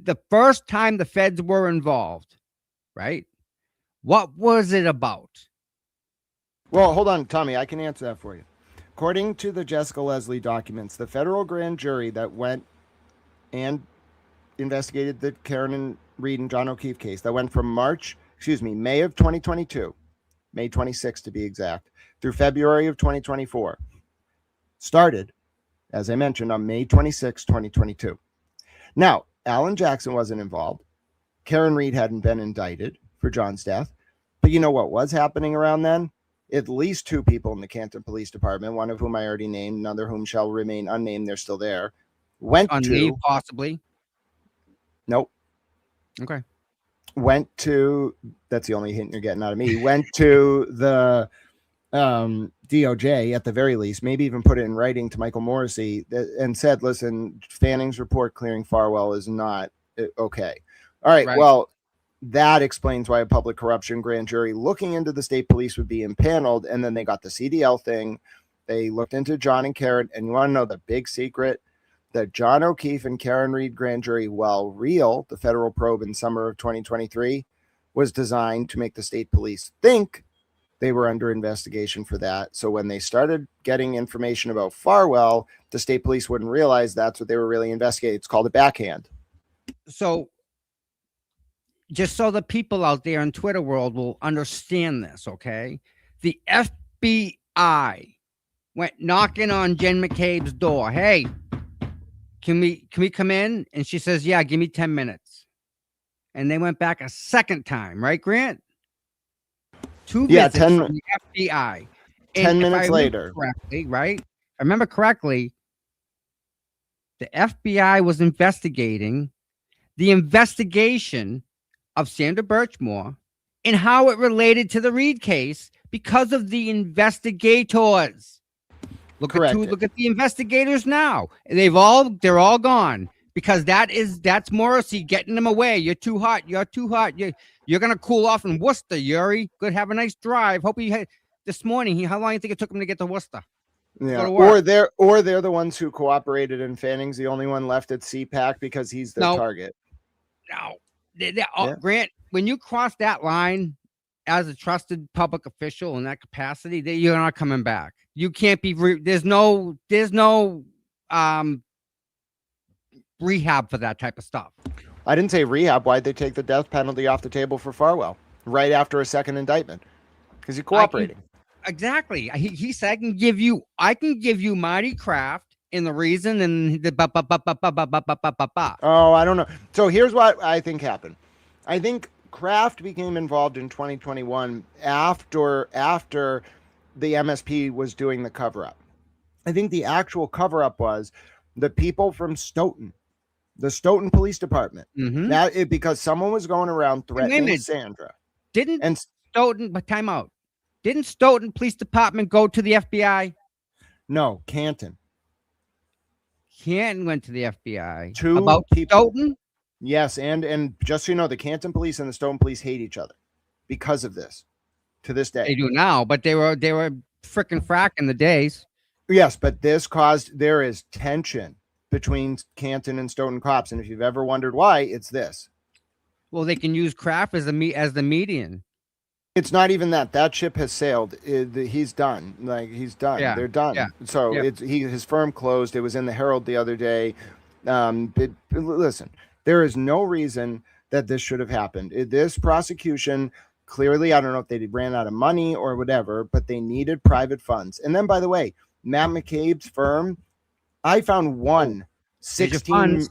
the first time the feds were involved, right? What was it about? Well, hold on, Tommy. I can answer that for you. According to the Jessica Leslie documents, the federal grand jury that went and investigated the Karen and Reed and John O'Keefe case that went from May of 2022, May 26th to be exact, through February of 2024, started, as I mentioned, on May 26, 2022. Now, Alan Jackson wasn't involved. Karen Reed hadn't been indicted for John's death. But you know what was happening around then? At least two people in the Canton Police Department, one of whom I already named, another whom shall remain unnamed, they're still there, went Unnamed, possibly. Nope. Okay. Went to, that's the only hint you're getting out of me, went to the DOJ at the very least, maybe even put it in writing to Michael Morrissey and said, listen, Fanning's report clearing Farwell is not okay. All right. Well, that explains why a public corruption grand jury looking into the state police would be impaneled. And then they got the CDL thing. They looked into John and Karen. And you want to know the big secret? The John O'Keefe and Karen Reed grand jury, while real, the federal probe in summer of 2023, was designed to make the state police think they were under investigation for that. So when they started getting information about Farwell, the state police wouldn't realize that's what they were really investigating. It's called a backhand. So just so the people out there in Twitter world will understand this, okay? The FBI went knocking on Jen McCabe's door. Hey, can we come in? And she says, yeah, give me 10 minutes. And they went back a second time, right, Grant? 2 visits from the FBI. 10 minutes later. Correctly, right? If I remember correctly, the FBI was investigating the investigation of Sandra Birchmore and how it related to the Reed case because of the investigators. Look Correct. look at the investigators now. They're all gone because that's Morrissey getting them away. You're too hot. You're too hot. You're gonna cool off in Worcester, Yuri. Good, have a nice drive. Hope you had this morning. How long do you think it took him to get to Worcester? Yeah, to work. or they're the ones who cooperated, and Fanning's the only one left at CPAC because he's their target. No, Grant, when you cross that line as a trusted public official in that capacity, you're not coming back. You can't be. There's no rehab for that type of stuff. I didn't say rehab. Why'd they take the death penalty off the table for Farwell right after a second indictment? Because he cooperated. Exactly. He said, I can give you Marty Kraft in the reason and the Oh, I don't know. So here's what I think happened. I think Kraft became involved in 2021 after the MSP was doing the cover-up. I think the actual cover-up was the people from Stoughton, the Stoughton Police Department. Because someone was going around threatening Sandra. Time out. Didn't Stoughton Police Department go to the FBI? No, Canton. Canton went to the FBI. About Stoughton? Yes, and just so you know, the Canton Police and the Stoughton Police hate each other because of this. To this day, they do now, but they were freaking frack in the days. Yes, but there is tension between Canton and Stoughton cops, and if you've ever wondered why, it's this. Well, they can use Kraft as the median. It's not even that. That ship has sailed. He's done. He's done. Yeah. They're done. Yeah. So his firm closed. It was in the Herald the other day. Listen, there is no reason that this should have happened. This prosecution, clearly, I don't know if they ran out of money or whatever, but they needed private funds. And then, by the way, Matt McCabe's firm, I found one $16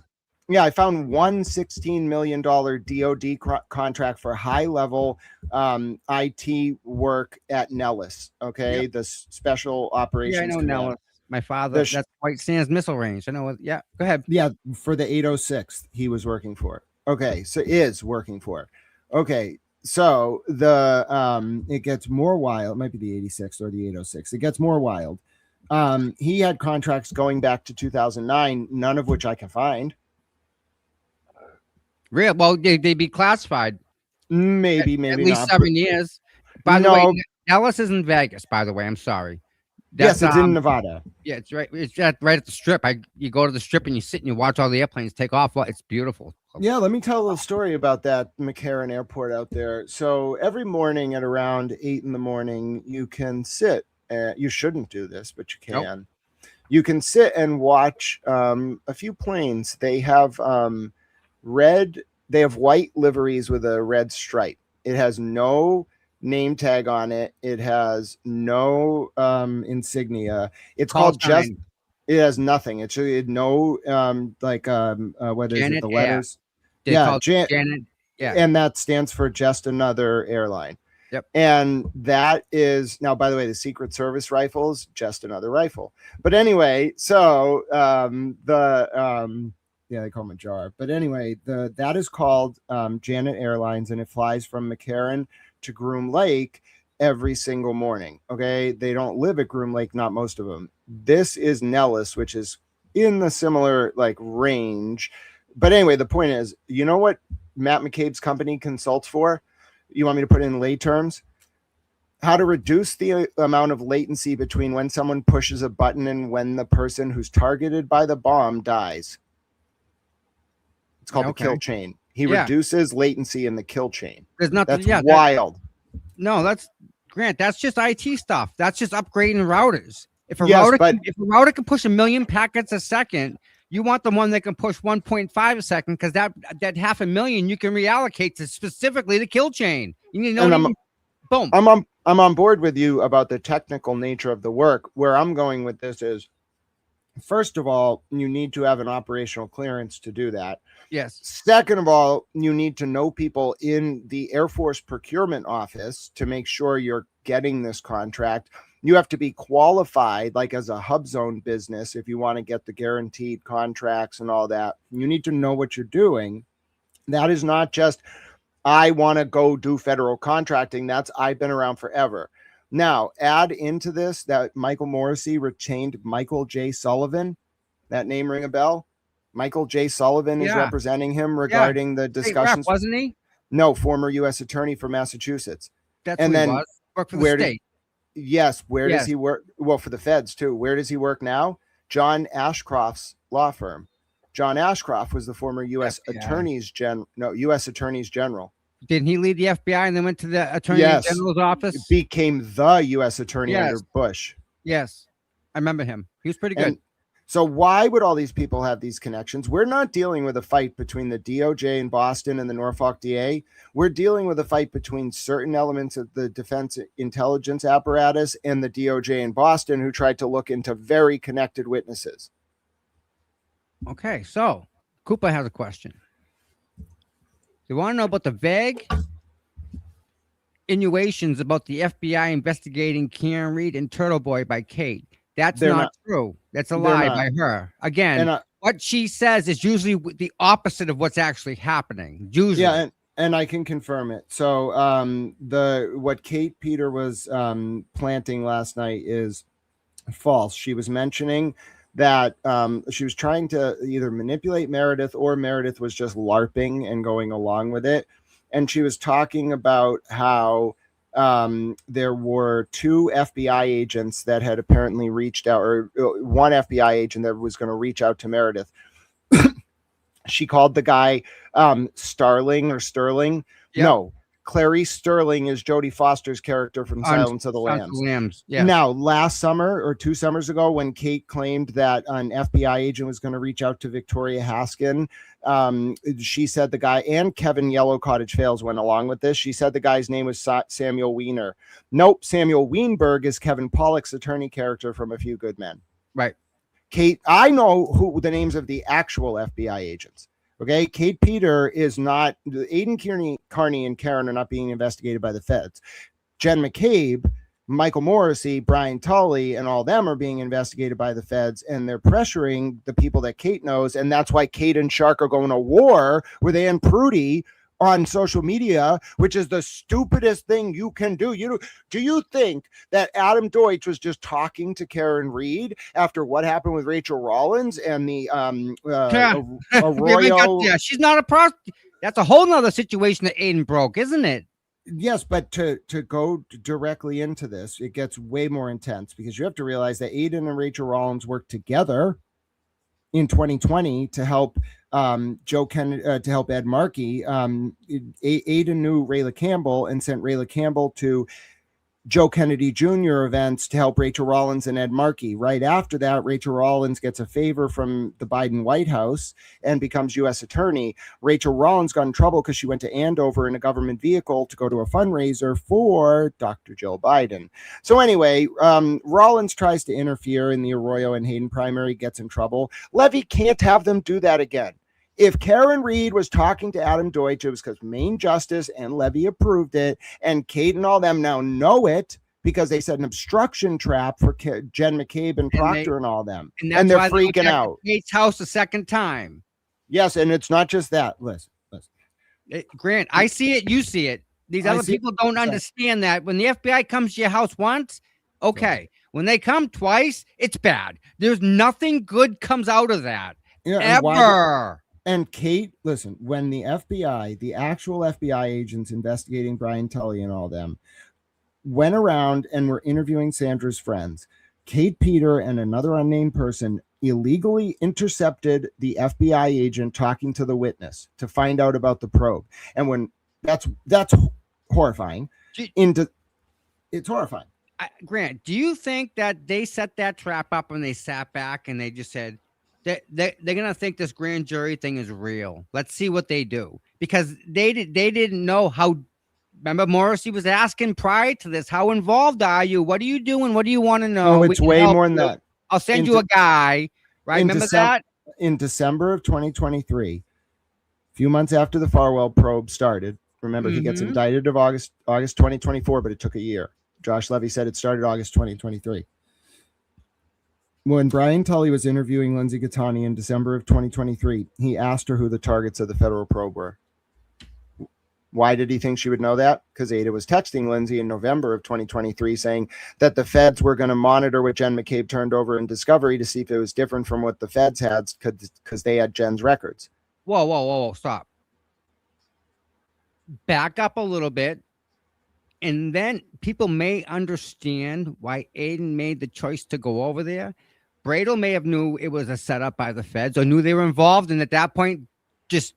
million DOD contract for high-level IT work at Nellis. Okay, yep. The Special Operations. Yeah, I know Nellis. My father. That's White Sands Missile Range. I know. Yeah, go ahead. Yeah, for the 806, he was working for. Okay, so is working for. Okay, so it gets more wild. It might be the 86 or the 806. It gets more wild. He had contracts going back to 2009, none of which I can find. Real? Well, they'd be classified. Maybe at least not, 7 years. By the way, Nellis is in Vegas. By the way, I'm sorry. Yes, it's in Nevada. Yeah, it's right. It's right at the Strip. You go to the Strip and you sit and you watch all the airplanes take off. Well, it's beautiful. Yeah, let me tell a little story about that McCarran Airport out there. So every morning at around 8 a.m, you can sit. You shouldn't do this, but you can. Nope. You can sit and watch a few planes. They have They have white liveries with a red stripe. It has no name tag on it. It has no insignia. It's called just. It has nothing. It's no what is it? The letters. Yeah, Janet. Yeah, and that stands for Just Another Airline. Yep. And that is now, by the way, the Secret Service rifles, Just Another Rifle. But anyway, so yeah, they call them a jar. But anyway, that is called Janet Airlines, and it flies from McCarran to Groom Lake every single morning. Okay, they don't live at Groom Lake, not most of them. This is Nellis, which is in the similar range. But anyway, the point is, you know what Matt McCabe's company consults for? You want me to put it in lay terms? How to reduce the amount of latency between when someone pushes a button and when the person who's targeted by the bomb dies. It's called the kill chain. He reduces latency in the kill chain. There's nothing. That's wild. No, that's Grant. That's just IT stuff. That's just upgrading routers. If a router can push 1 million packets a second, you want the one that can push 1.5 a second, because that 500,000 you can reallocate to specifically the kill chain. You need to know. Boom. I'm on board with you about the technical nature of the work. Where I'm going with this is, first of all, you need to have an operational clearance to do that. Yes. Second of all, you need to know people in the Air Force procurement office to make sure you're getting this contract. You have to be qualified, as a hub zone business, if you want to get the guaranteed contracts and all that. You need to know what you're doing. That is not just, I want to go do federal contracting. I've been around forever. Now, add into this that Michael Morrissey retained Michael J. Sullivan. That name ring a bell? Michael J. Sullivan is Yeah. representing him regarding the State rep, discussions. wasn't he? No, former U.S. attorney for Massachusetts. That's And what then he was. Worked for the where did- state. Yes. Where Yes. does he work? Well, for the feds too. Where does he work now? John Ashcroft's law firm. John Ashcroft was the former U.S. FBI. U.S. Attorney's General. Didn't he leave the FBI and then went to the Attorney Yes. General's office? Became the U.S. Attorney Yes. under Bush. Yes, I remember him. He was pretty good. And so why would all these people have these connections? We're not dealing with a fight between the DOJ in Boston and the Norfolk DA. We're dealing with a fight between certain elements of the defense intelligence apparatus and the DOJ in Boston, who tried to look into very connected witnesses. Okay, so Cooper has a question. You want to know about the vague insinuations about the FBI investigating Karen Reed and Turtle Boy by Kate? That's They're not not. true. That's a They're lie not. by her. Again, And what she says is usually the opposite of what's actually happening. Usually. yeah, and I can confirm it. So what Kate Peter was planting last night is false. She was mentioning that she was trying to either manipulate Meredith, or Meredith was just LARPing and going along with it. And she was talking about how there were 2 FBI agents that had apparently reached out, or one FBI agent that was going to reach out to Meredith. She called the guy Starling or Sterling. Yep. No, Clarice Sterling is Jodie Foster's character from Silence of the Lambs. Yes. Now, last summer or 2 summers ago, when Kate claimed that an FBI agent was going to reach out to Victoria Haskin, she said the guy, and Kevin Yellow Cottage Fails went along with this. She said the guy's name was Samuel Weiner. Nope, Samuel Weinberg is Kevin Pollak's attorney character from A Few Good Men. Right. Kate, I know who the names of the actual FBI agents. Okay, Kate Peter is not. Aidan Carney and Karen are not being investigated by the feds. Jen McCabe, Michael Morrissey, Brian Tully, and all them are being investigated by the feds, and they're pressuring the people that Kate knows, and that's why Kate and Shark are going to war with Ann Prudy on social media, which is the stupidest thing you can do. Do you think that Adam Deutsch was just talking to Karen Reed after what happened with Rachel Rollins and the Arroyo? Yeah, she's not a prostitute. That's a whole nother situation that Aiden broke, isn't it? Yes, but to go directly into this, it gets way more intense, because you have to realize that Aiden and Rachel Rollins worked together in 2020 to help Joe Kennedy, to help Ed Markey. Aiden knew Rayla Campbell and sent Rayla Campbell to Joe Kennedy Jr. events to help Rachel Rollins and Ed Markey. Right after that, Rachel Rollins gets a favor from the Biden White House and becomes U.S. attorney. Rachel Rollins got in trouble because she went to Andover in a government vehicle to go to a fundraiser for Dr. Jill Biden. So anyway, Rollins tries to interfere in the Arroyo and Hayden primary, gets in trouble. Levy can't have them do that again. If Karen Reed was talking to Adam Deutsch, it was because Maine Justice and Levy approved it, and Kate and all them now know it because they set an obstruction trap for Jen McCabe and Proctor and all them. And they're freaking out. Kate's house a second time. Yes, and it's not just that. Listen. Grant, I see it, you see it. These other people don't understand that. When the FBI comes to your house once, okay. When they come twice, it's bad. There's nothing good comes out of that. Yeah, ever. And Kate, listen, when the FBI, the actual FBI agents investigating Brian Tully and all them, went around and were interviewing Sandra's friends, Kate Peter and another unnamed person illegally intercepted the FBI agent talking to the witness to find out about the probe. And when that's horrifying. It's horrifying. Grant, do you think that they set that trap up and they sat back and they just said, they're gonna think this grand jury thing is real? Let's see what they do, because they didn't know how. Remember, Morrissey was asking prior to this, how involved are you? What are you doing? What do you want to know? Oh, it's way more than that. I'll send you a guy. Right? Remember that? In December of 2023, a few months after the Farwell probe started. Remember, he gets indicted of August 2024, but it took a year. Josh Levy said it started August 2023. When Brian Tully was interviewing Lindsay Gattani in December of 2023, he asked her who the targets of the federal probe were. Why did he think she would know that? Because Ada was texting Lindsay in November of 2023 saying that the feds were going to monitor what Jen McCabe turned over in Discovery to see if it was different from what the feds had because they had Jen's records. Whoa, stop. Back up a little bit. And then people may understand why Aiden made the choice to go over there. Bradel may have knew it was a setup by the feds or knew they were involved. And at that point, just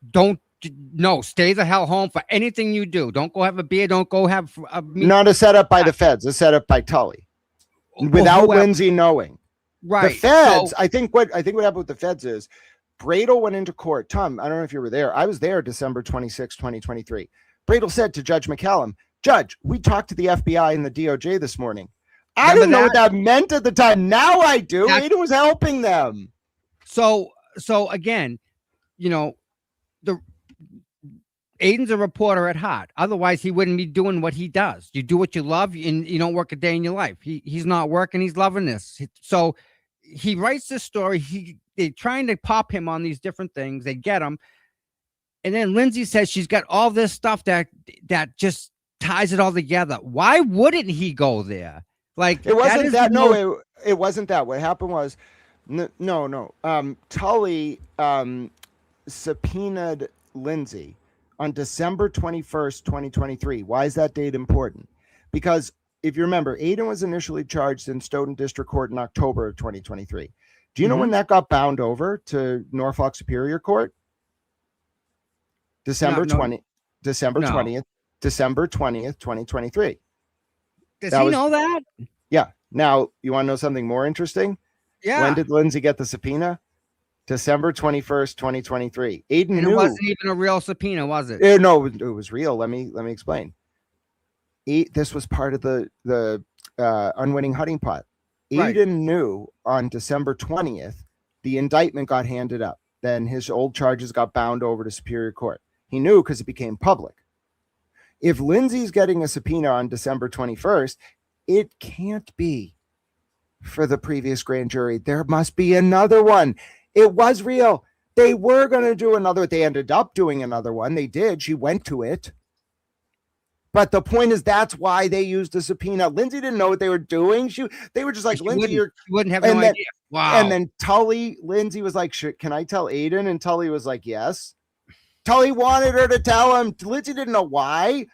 stay the hell home for anything you do. Don't go have a beer. Don't go have a meat. Not a setup by the feds, a setup by Tully without Lindsay knowing. Right. The feds, I think what happened with the feds is Bradel went into court. Tom, I don't know if you were there. I was there December 26, 2023. Bradel said to Judge McCallum, Judge, we talked to the FBI and the DOJ this morning. I didn't know what that meant at the time. Now I do. Aiden was helping them. So again, Aiden's a reporter at heart. Otherwise, he wouldn't be doing what he does. You do what you love, and you don't work a day in your life. He's not working. He's loving this. So he writes this story. They're trying to pop him on these different things. They get him. And then Lindsay says she's got all this stuff that just ties it all together. Why wouldn't he go there? Like, it wasn't that. No, it wasn't that. What happened was, no. Tully subpoenaed Lindsay on December 21st, 2023. Why is that date important? Because if you remember, Aiden was initially charged in Stoughton District Court in October of 2023. Do you know when that got bound over to Norfolk Superior Court? December 20th, 2023. Does he know that? Yeah. Now, you want to know something more interesting? Yeah. When did Lindsay get the subpoena? December 21st, 2023. Aiden knew. It wasn't even a real subpoena, was it? No, it was real. Let me explain. This was part of the unwitting hunting pot. Aiden knew on December 20th, the indictment got handed up. Then his old charges got bound over to Superior Court. He knew because it became public. If Lindsay's getting a subpoena on December 21st, it can't be for the previous grand jury. There must be another one. It was real. They were going to do another. They ended up doing another one. They did. She went to it. But the point is, that's why they used the subpoena. Lindsay didn't know what they were doing. They were just like, Lindsay, you wouldn't have no idea. Wow. And then Lindsay was like, can I tell Aiden? And Tully was like, yes. Tully wanted her to tell him. Lindsay didn't know why.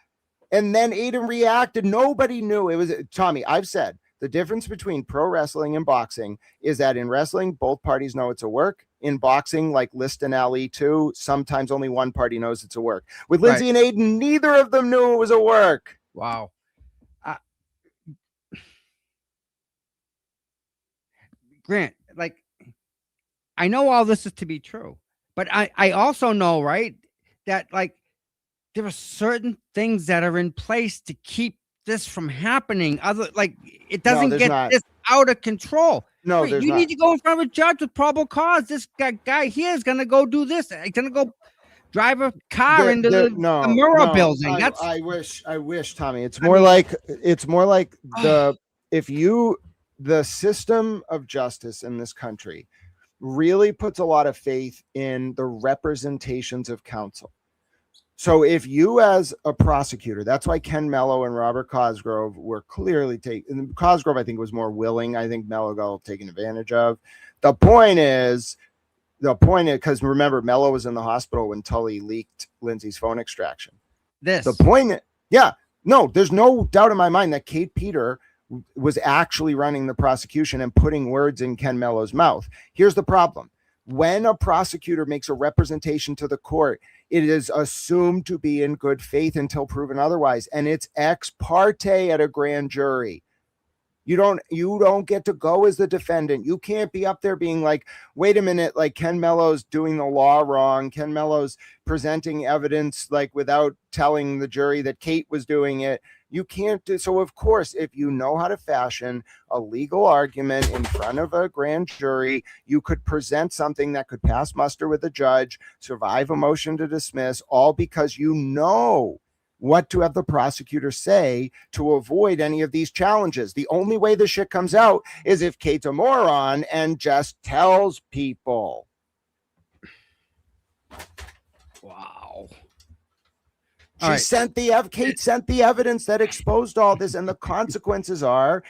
And then Aiden reacted. Nobody knew. It was Tommy. I've said the difference between pro wrestling and boxing is that in wrestling, both parties know it's a work. In boxing, like List and Ali too, sometimes only one party knows it's a work. With Lindsay and Aiden, neither of them knew it was a work. Wow. Grant, like, I know all this is to be true, but I also know, right, that like there are certain things that are in place to keep this from happening. It doesn't get this out of control. No, you need to go in front of a judge with probable cause. This guy here is going to go do this. He's going to go drive a car into the Murrah building. I wish, Tommy. It's more like the system of justice in this country really puts a lot of faith in the representations of counsel. So if you as a prosecutor, that's why Ken Mello and Robert Cosgrove were clearly taken. Cosgrove, I think, was more willing. I think Mello got taken advantage of. The point is, because remember, Mello was in the hospital when Tully leaked Lindsay's phone extraction. There's no doubt in my mind that Kate Peter was actually running the prosecution and putting words in Ken Mello's mouth. Here's the problem. When a prosecutor makes a representation to the court, it is assumed to be in good faith until proven otherwise. And it's ex parte at a grand jury. You don't get to go as the defendant. You can't be up there being like, wait a minute, like Ken Mello's doing the law wrong. Ken Mello's presenting evidence like without telling the jury that Kate was doing it. You can't do so. Of course, if you know how to fashion a legal argument in front of a grand jury, you could present something that could pass muster with a judge, survive a motion to dismiss, all because you know what to have the prosecutor say to avoid any of these challenges. The only way the shit comes out is if Kate's a moron and just tells people. Wow. All right. Kate sent the evidence that exposed all this, and the consequences are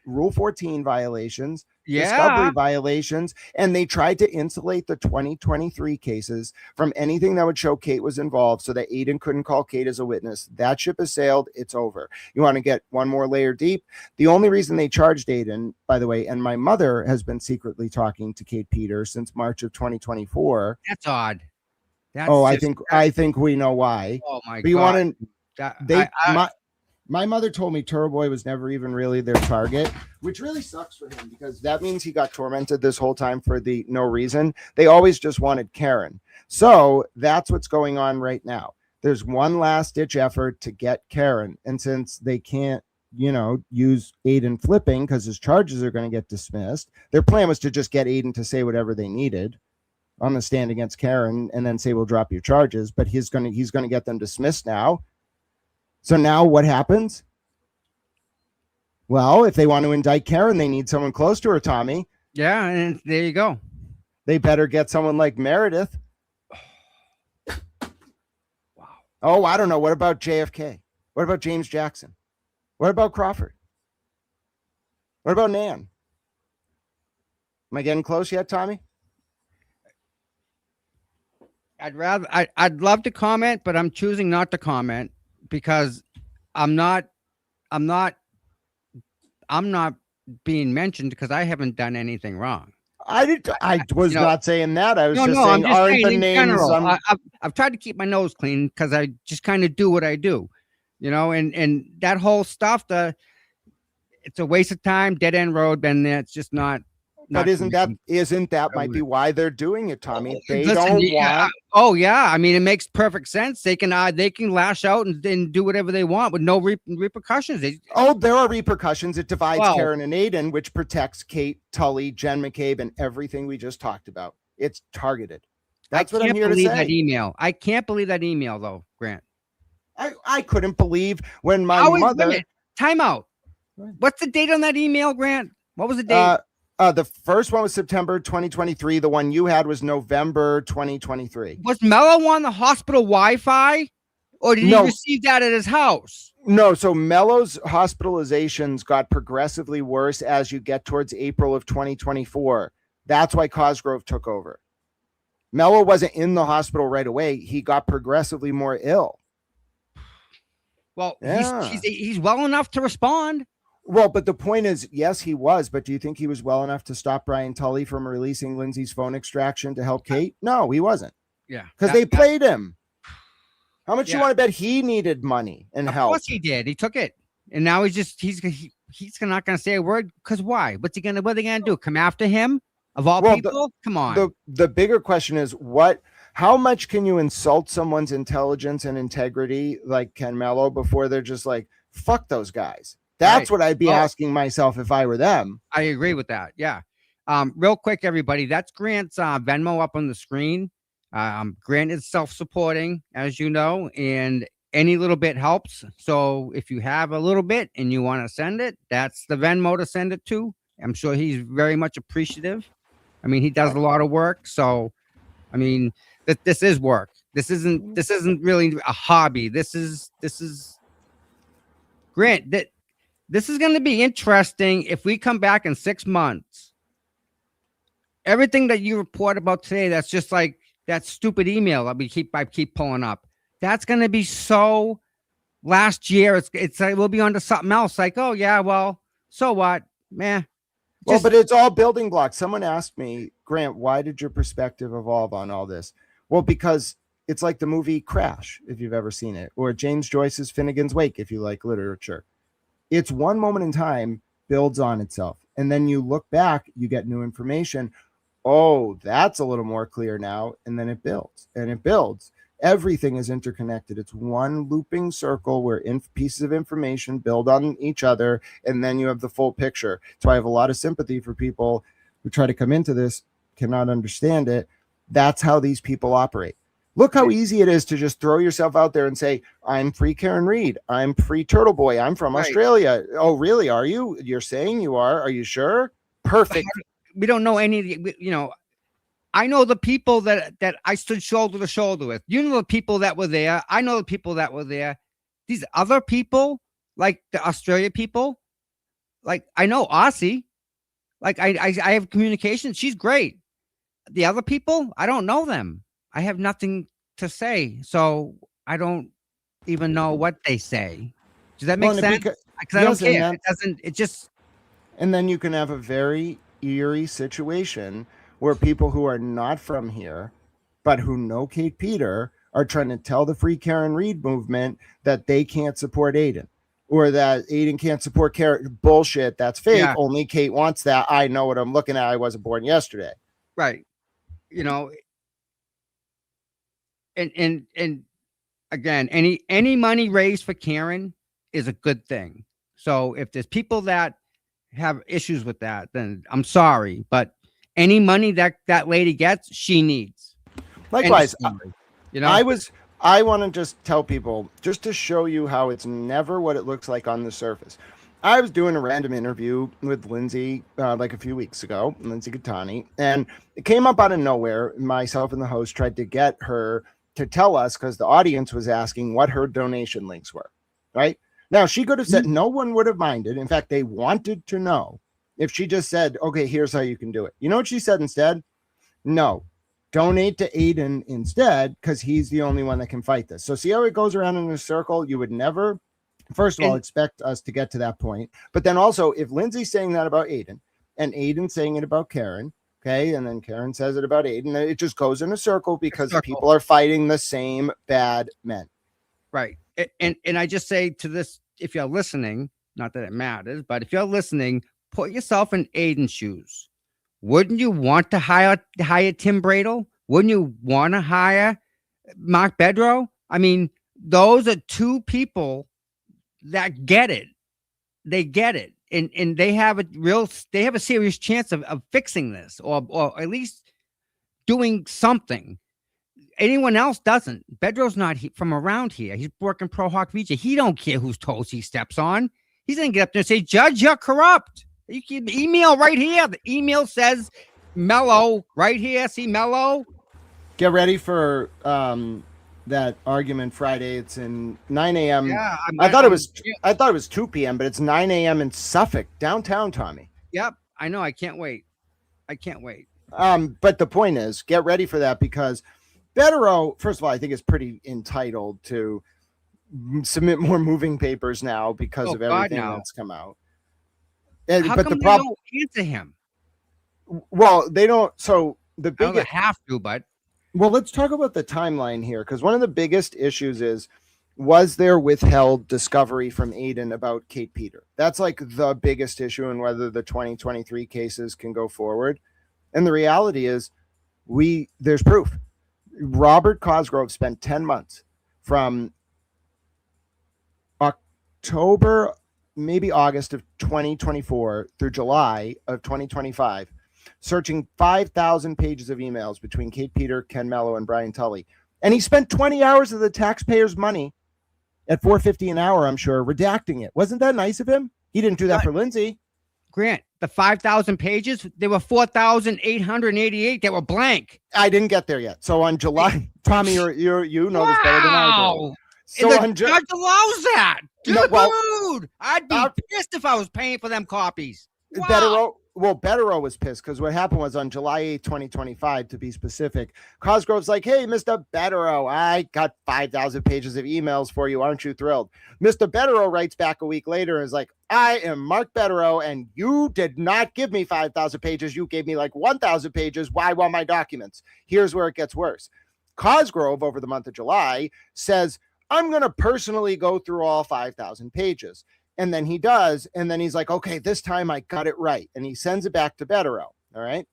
Rule 14 violations, discovery violations, and they tried to insulate the 2023 cases from anything that would show Kate was involved so that Aiden couldn't call Kate as a witness. That ship has sailed. It's over. You want to get one more layer deep? The only reason they charged Aiden, by the way, and my mother has been secretly talking to Kate Peter since March of 2024. That's odd. That's I think we know why. Oh my but you God. want to my mother told me Turtle Boy was never even really their target, which really sucks for him because that means he got tormented this whole time for the no reason. They always just wanted Karen. So that's what's going on right now. There's one last ditch effort to get Karen. And since they can't, use Aiden flipping because his charges are going to get dismissed, their plan was to just get Aiden to say whatever they needed on the stand against Karen and then say, we'll drop your charges. But he's going to get them dismissed now. So now what happens? Well, if they want to indict Karen, they need someone close to her, Tommy. Yeah, and there you go. They better get someone like Meredith. Wow. Oh, I don't know. What about JFK? What about James Jackson? What about Crawford? What about Nan? Am I getting close yet, Tommy? I'd love to comment, but I'm choosing not to comment because I'm not being mentioned because I haven't done anything wrong. I was not saying that. I was just saying, I'm just aren't saying the in names? general. I've tried to keep my nose clean because I just kind of do what I do, and that whole stuff, it's a waste of time, dead end road, and it's just not. But isn't that might be why they're doing it, Tommy? They Listen, don't yeah, want. Oh yeah, I mean it makes perfect sense. They can lash out and do whatever they want with no repercussions. There are repercussions. It divides Karen and Aiden, which protects Kate, Tully, Jen McCabe, and everything we just talked about. It's targeted. That's what I'm here to say. That email. I can't believe that email though, Grant. I couldn't believe when my mother. Time out. What's the date on that email, Grant? What was the date? The first one was September 2023. The one you had was November 2023. Was Mello on the hospital Wi-Fi, or did he receive that at his house? No. So Mello's hospitalizations got progressively worse as you get towards April of 2024. That's why Cosgrove took over. Mello wasn't in the hospital right away. He got progressively more ill. Well, he's well enough to respond. Well, but the point is, yes, he was. But do you think he was well enough to stop Brian Tully from releasing Lindsay's phone extraction to help Kate? No, he wasn't. Yeah, because they played him. How much you want to bet he needed money and help? Of course he did. He took it, and now he's not going to say a word. Because why? What are they going to do? Come after him of all people? Come on. The bigger question is how much can you insult someone's intelligence and integrity like Ken Mello before they're just like, fuck those guys? That's what I'd be asking myself if I were them. I agree with that. Yeah. Real quick, everybody, that's Grant's Venmo up on the screen. Grant is self-supporting, as you know, and any little bit helps. So if you have a little bit and you want to send it, that's the Venmo to send it to. I'm sure he's very much appreciative. I mean, he does a lot of work. So, I mean, this is work. This isn't really a hobby. This is Grant. This is going to be interesting if we come back in 6 months. Everything that you report about today, that's just like that stupid email that I keep pulling up. That's going to be so last year. It's like we'll be on to something else. Like, oh yeah, well, so what, man? Well, but it's all building blocks. Someone asked me, Grant, why did your perspective evolve on all this? Well, because it's like the movie Crash, if you've ever seen it, or James Joyce's Finnegan's Wake, if you like literature. It's one moment in time builds on itself. And then you look back, you get new information. Oh, that's a little more clear now. And then it builds and it builds. Everything is interconnected. It's one looping circle where pieces of information build on each other. And then you have the full picture. So I have a lot of sympathy for people who try to come into this, cannot understand it. That's how these people operate. Look how easy it is to just throw yourself out there and say, I'm free Karen Reed. I'm free Turtle Boy. I'm from Australia. Oh, really? Are you? You're saying you are? Are you sure? Perfect. We don't know any of the, I know the people that I stood shoulder to shoulder with. You know the people that were there. I know the people that were there. These other people, like the Australia people, like I know Aussie. Like I have communication. She's great. The other people, I don't know them. I have nothing to say. So I don't even know what they say. Does that make Well, and sense? beca- Because I don't yes, and care. that- It doesn't. It just And then you can have a very eerie situation where people who are not from here, but who know Kate Peter, are trying to tell the Free Karen Reed movement that they can't support Aiden, or that Aiden can't support Karen. Bullshit. That's fake. Yeah. Only Kate wants that. I know what I'm looking at. I wasn't born yesterday. right. You know, and again, any money raised for Karen is a good thing. So if there's people that have issues with that, then I'm sorry, but any money that lady gets, she needs. End of Likewise, story. You know, I want to just tell people, just to show you how it's never what it looks like on the surface. I was doing a random interview with Lindsay like a few weeks ago, Lindsay Gattani, and it came up out of nowhere. Myself and the host tried to get her to tell us, because the audience was asking what her donation links were, right? Now, she could have said, no one would have minded. In fact, they wanted to know if she just said, okay, here's how you can do it. You know what she said instead? No, donate to Aiden instead, because he's the only one that can fight this. So see how it goes around in a circle? You would never, first of all, expect us to get to that point. But then also, if Lindsay's saying that about Aiden, and Aiden saying it about Karen, okay, and then Karen says it about Aiden, it just goes in a circle because people are fighting the same bad men. right. And I just say to this, if you're listening, not that it matters, but if you're listening, put yourself in Aiden's shoes. Wouldn't you want to hire Tim Bradle? Wouldn't you want to hire Mark Bedrow? I mean, those are two people that get it. They get it. And they have a serious chance of fixing this, or at least doing something. Anyone else doesn't. Bedrow's not from around here. He's working Pro Hawk VJ. He don't care whose toes he steps on. He's going to get up there and say, Judge, you're corrupt. You can email right here. The email says Mello right here. See Mello? Get ready for that argument Friday. It's in 9 a.m. Yeah, I thought it was 2 p.m., but it's 9 a.m. in Suffolk, downtown, Tommy. Yep, I know. I can't wait. But the point is, get ready for that, because Bedrow, first of all, I think is pretty entitled to submit more moving papers now because of everything that's come out. And, How but come the problem, they don't answer him? well, they don't. So the I don't biggest, have to, but well, let's talk about the timeline here, because one of the biggest issues is, was there withheld discovery from Aiden about Kate Peter? That's like the biggest issue in whether the 2023 cases can go forward. And the reality is, there's proof. Robert Cosgrove spent 10 months from October, maybe August of 2024 through July of 2025, searching 5,000 pages of emails between Kate Peter, Ken Mello, and Brian Tully. And he spent 20 hours of the taxpayers' money at $4.50 an hour, I'm sure, redacting it. Wasn't that nice of him? He didn't do that for Lindsay. Grant, the 5,000 pages, there were 4,888 that were blank. I didn't get there yet. So on July, Tommy, you know this better than I do. So the judge allows that. Dude, No, well, I'd be pissed if I was paying for them copies. Bedrow was pissed because what happened was on July 8th, 2025, to be specific, Cosgrove's like, hey, Mr. Bedrow, I got 5,000 pages of emails for you. Aren't you thrilled? Mr. Bedrow writes back a week later and is like, I am Mark Bedrow, and you did not give me 5,000 pages. You gave me like 1,000 pages. Why want my documents? Here's where it gets worse. Cosgrove, over the month of July, says, I'm going to personally go through all 5,000 pages. And then he does. And then he's like, okay, this time I got it right. And he sends it back to Bedrow. All right.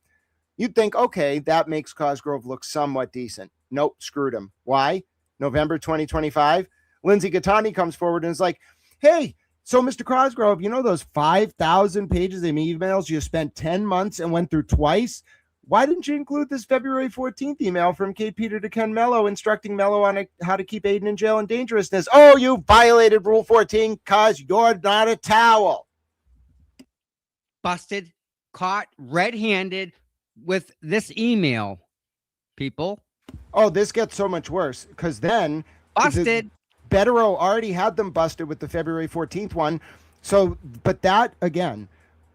You'd think, okay, that makes Cosgrove look somewhat decent. Nope, screwed him. Why? November 2025, Lindsay Gattani comes forward and is like, hey, so Mr. Cosgrove, you know those 5,000 pages of emails you spent 10 months and went through twice? Why didn't you include this February 14th email from Kate Peter to Ken Mello instructing Mello on how to keep Aiden in jail and dangerousness? Oh, you violated Rule 14 because you're not a towel. Busted, caught red-handed with this email. people. Oh, this gets so much worse because then Busted. Betero already had them busted with the February 14th one. So, but that again,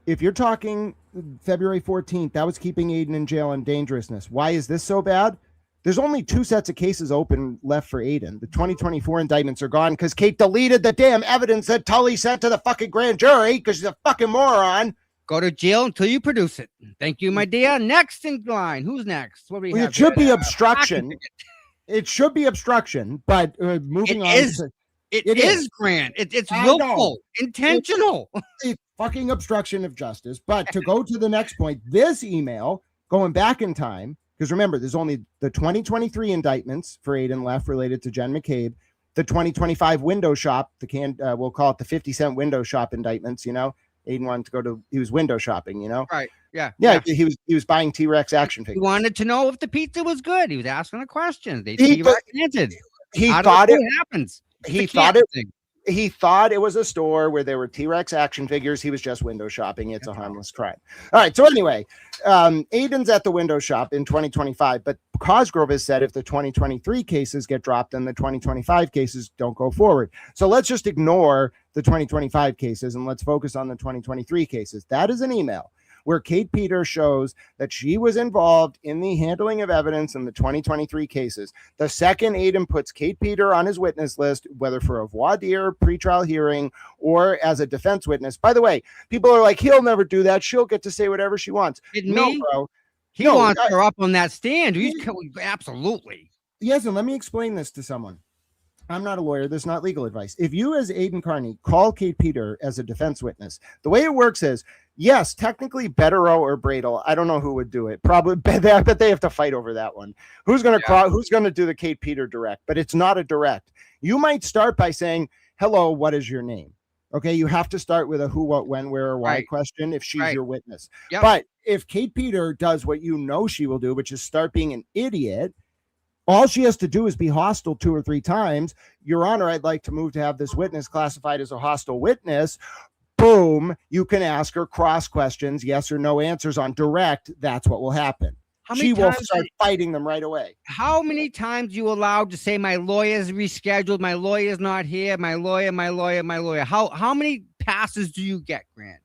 if you're talking February 14th, that was keeping Aiden in jail and dangerousness. Why is this so bad? There's only 2 sets of cases open left for Aiden. The 2024 indictments are gone because Kate deleted the damn evidence that Tully sent to the fucking grand jury because she's a fucking moron. Go to jail until you produce it. Thank you, my dear. Next in line. Who's next? What do we have? It should here? be obstruction. It should be obstruction, but moving on. It is, Grant. It's willful, intentional. It's fucking obstruction of justice. But to go to the next point, this email, going back in time, because remember, there's only the 2023 indictments for Aiden left related to Jen McCabe, the 2025 window shop, we'll call it the 50-cent window shop indictments, you know. Aiden wanted to he was window shopping, you know. Right. Yeah. He was buying T-Rex action figures. He wanted to know if the pizza was good. He was asking a question. T-Rex answered. He thought it happens. He thought it was a store where there were T-Rex action figures. He was just window shopping. It's a harmless crime. All right. So anyway, Aiden's at the window shop in 2025, but Cosgrove has said if the 2023 cases get dropped, then the 2025 cases don't go forward. So let's just ignore the 2025 cases and let's focus on the 2023 cases. That is an email where Kate Peter shows that she was involved in the handling of evidence in the 2023 cases. The second Aiden puts Kate Peter on his witness list, whether for a voir dire, pretrial hearing, or as a defense witness. By the way, people are like, he'll never do that. She'll get to say whatever she wants. No, bro. He wants her up on that stand. Absolutely. Yes, and let me explain this to someone. I'm not a lawyer. This is not legal advice. If you, as Aiden Carney, call Kate Peter as a defense witness, the way it works is, yes, technically Betero or Bradel. I don't know who would do it. Probably, but they have to fight over that one. Who's going to do the Kate Peter direct? But it's not a direct. You might start by saying, hello, what is your name? Okay, you have to start with a who, what, when, where, or why question if she's your witness. Yep. But if Kate Peter does what you know she will do, which is start being an idiot, all she has to do is be hostile 2 or 3 times. Your Honor, I'd like to move to have this witness classified as a hostile witness. Boom, you can ask her cross questions, yes or no answers on direct. That's what will happen. She will start fighting them right away. How many times you allowed to say my lawyer's rescheduled, my lawyer's not here, my lawyer? How many passes do you get, Grant?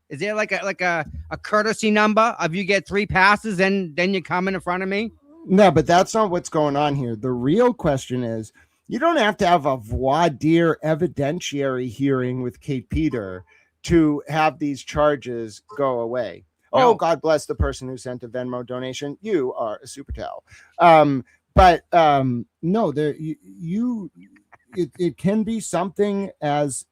Is there like a courtesy number of you get 3 passes, then you come in front of me? No, but that's not what's going on here. The real question is, you don't have to have a voir dire evidentiary hearing with Kate Peter to have these charges go away. No. Oh, God bless the person who sent a Venmo donation. You are a super towel. No, it can be something as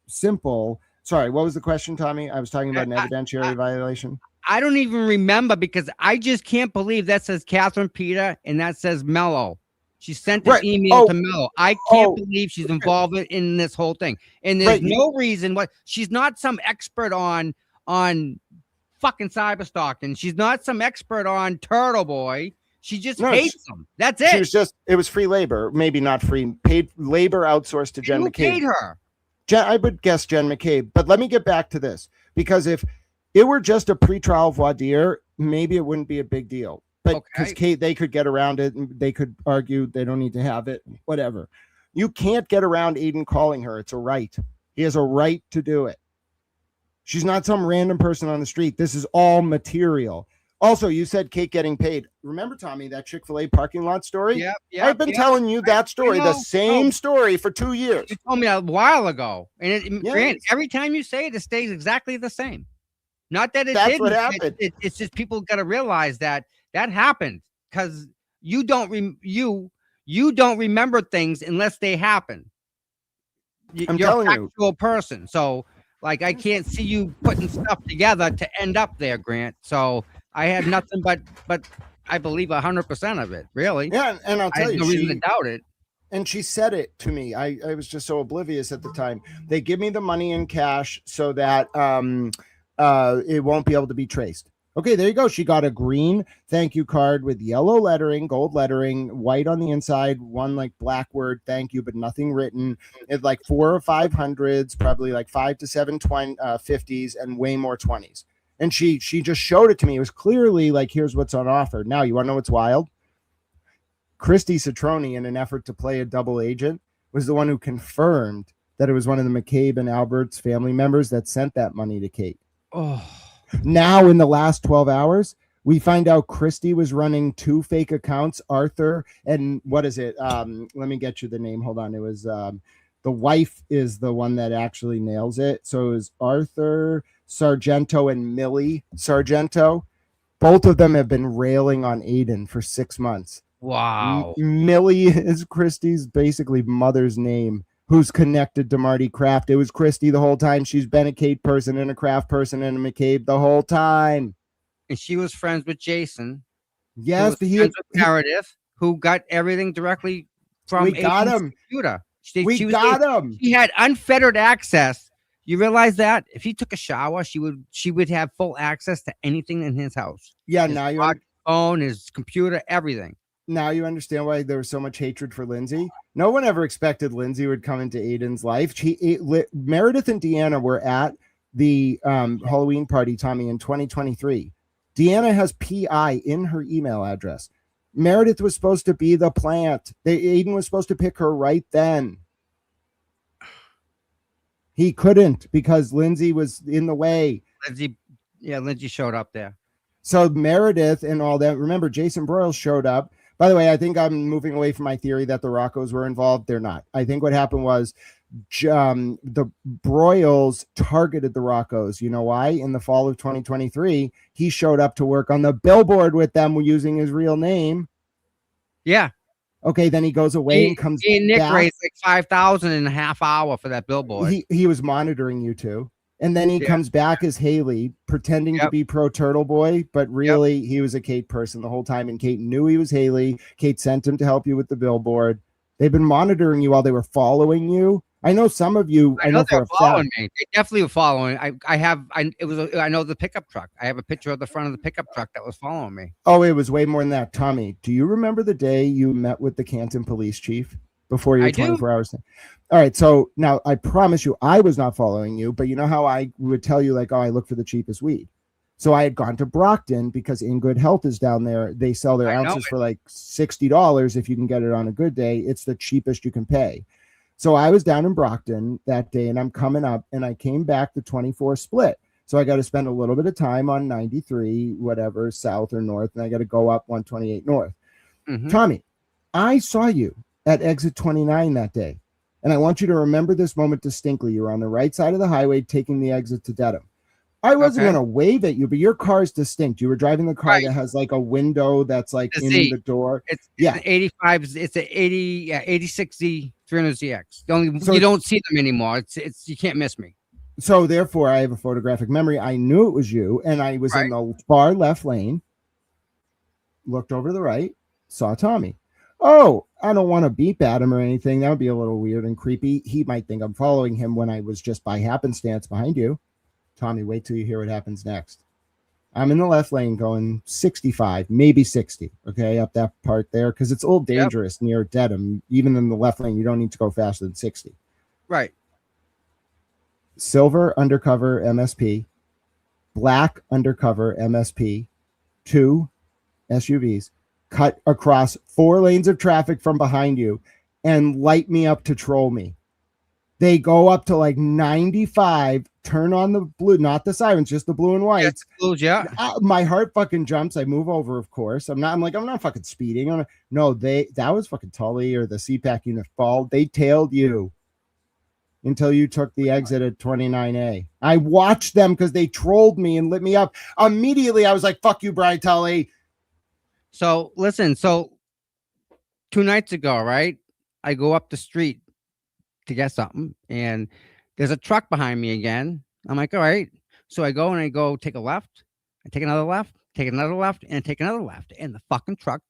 simple. Sorry, what was the question, Tommy? I was talking about an evidentiary violation. I don't even remember because I just can't believe that says Catherine Peter and that says Mello. She sent an email to Mello. I can't believe she's involved in this whole thing. And there's no reason why she's not some expert on fucking cyber stalking. She's not some expert on Turtle Boy. She just hates them. That's it. It was free labor, maybe not free, paid labor outsourced to Jen McCabe. Paid her. I would guess Jen McCabe. But let me get back to this, because if it were just a pretrial voir dire, maybe it wouldn't be a big deal. But because Kate, they could get around it, and they could argue they don't need to have it, whatever. You can't get around Aiden calling her. It's a right. He has a right to do it. She's not some random person on the street. This is all material. Also, you said Kate getting paid. Remember, Tommy, that Chick-fil-A parking lot story? Yeah. I've been telling you that story, the same story for 2 years. You told me a while ago. And Grant, every time you say it, it stays exactly the same. Not that that's didn't. What happened. It's just people got to realize that happened because you don't remember things unless they happen. You're an actual person. So like I can't see you putting stuff together to end up there, Grant. So I had nothing but I believe 100% of it, really. Yeah, and I'll tell you, no reason to doubt it. And she said it to me. I was just so oblivious at the time. They give me the money in cash so that it won't be able to be traced. Okay, there you go. She got a green thank you card with yellow lettering, gold lettering, white on the inside, one like black word thank you, but nothing written. It's like 4 or 5 hundreds, probably like 5 to 7 50s, and way more 20s. And she just showed it to me. It was clearly like, here's what's on offer. Now, you want to know what's wild? Christy Citroni, in an effort to play a double agent, was the one who confirmed that it was one of the McCabe and Albert's family members that sent that money to Kate. Oh, Now, in the last 12 hours, we find out Christy was running 2 fake accounts, Arthur, and what is it? Let me get you the name. Hold on. It was the wife is the one that actually nails it. So it was Arthur Sargento and Millie Sargento. Both of them have been railing on Aiden for 6 months. wow. Millie is Christy's basically mother's name, who's connected to Marty Kraft. It was Christy the whole time. She's been a Kate person and a Kraft person and a McCabe the whole time. And she was friends with Jason. Yes, but he was with Meredith, who got everything directly from We got Aiden's him. computer. We got him. She had unfettered access. You realize that if he took a shower, she would have full access to anything in his house. Yeah, His now you phone, his computer, everything. now you understand why there was so much hatred for Lindsay. No one ever expected Lindsay would come into Aiden's life. Meredith and Deanna were at the Halloween party, Tommy, in 2023. Deanna has PI in her email address. Meredith was supposed to be the plant. Aiden was supposed to pick her right then. He couldn't because Lindsay was in the way. Lindsay showed up there. So Meredith and all that. Remember, Jason Broyles showed up. By the way, I think I'm moving away from my theory that the Roccos were involved. They're not. I think what happened was the Broyles targeted the Roccos. You know why? In the fall of 2023, he showed up to work on the billboard with them using his real name. Yeah. Okay, then he goes away and comes He and Nick back. raised like 5,000 in a half hour for that billboard. He was monitoring you two. And then he comes back as Haley, pretending to be pro Turtle Boy, but really he was a Kate person the whole time. And Kate knew he was Haley. Kate sent him to help you with the billboard. They've been monitoring you while they were following you. I know some of you. I know they're following me. They definitely were following. I know the pickup truck. I have a picture of the front of the pickup truck that was following me. Oh, it was way more than that. Tommy, do you remember the day you met with the Canton police chief before your 24 hours thing? All right. So now I promise you, I was not following you, but you know how I would tell you like, oh, I look for the cheapest weed. So I had gone to Brockton because In Good Health is down there. They sell their ounces for like $60 if you can get it on a good day. It's the cheapest you can pay. So I was down in Brockton that day and I'm coming up and I came back the 24 split. So I got to spend a little bit of time on 93, whatever, south or north, and I got to go up 128 north. Mm-hmm. Tommy, I saw you at exit 29 that day. And I want you to remember this moment distinctly. You were on the right side of the highway taking the exit to Dedham. I wasn't going to wave at you, but your car is distinct. You were driving the car that has like a window that's like in the door. It's an 85. It's an 8060 300ZX. You don't see them anymore. It's you can't miss me. So therefore, I have a photographic memory. I knew it was you, and I was in the far left lane. Looked over to the right, saw Tommy. Oh, I don't want to beep at him or anything. That would be a little weird and creepy. He might think I'm following him when I was just by happenstance behind you. Tommy, wait till you hear what happens next. I'm in the left lane going 65, maybe 60, okay, up that part there, because it's a little dangerous near Dedham. Even in the left lane, you don't need to go faster than 60. Right. Silver undercover MSP, black undercover MSP, 2 SUVs, cut across 4 lanes of traffic from behind you and light me up to troll me. They go up to like 95, turn on the blue, not the sirens, just the blue and white. My heart fucking jumps. I move over, of course. I'm not fucking speeding. No, that was fucking Tully or the CPAC unit fault. They tailed you until you took the exit at 29A. I watched them because they trolled me and lit me up. Immediately, I was like, fuck you, Brian Tully. So listen, 2 nights ago, right? I go up the street to get something and there's a truck behind me again. I'm like, all right. So I go take a left. I take another left, take another left, and take another left. And the fucking truck,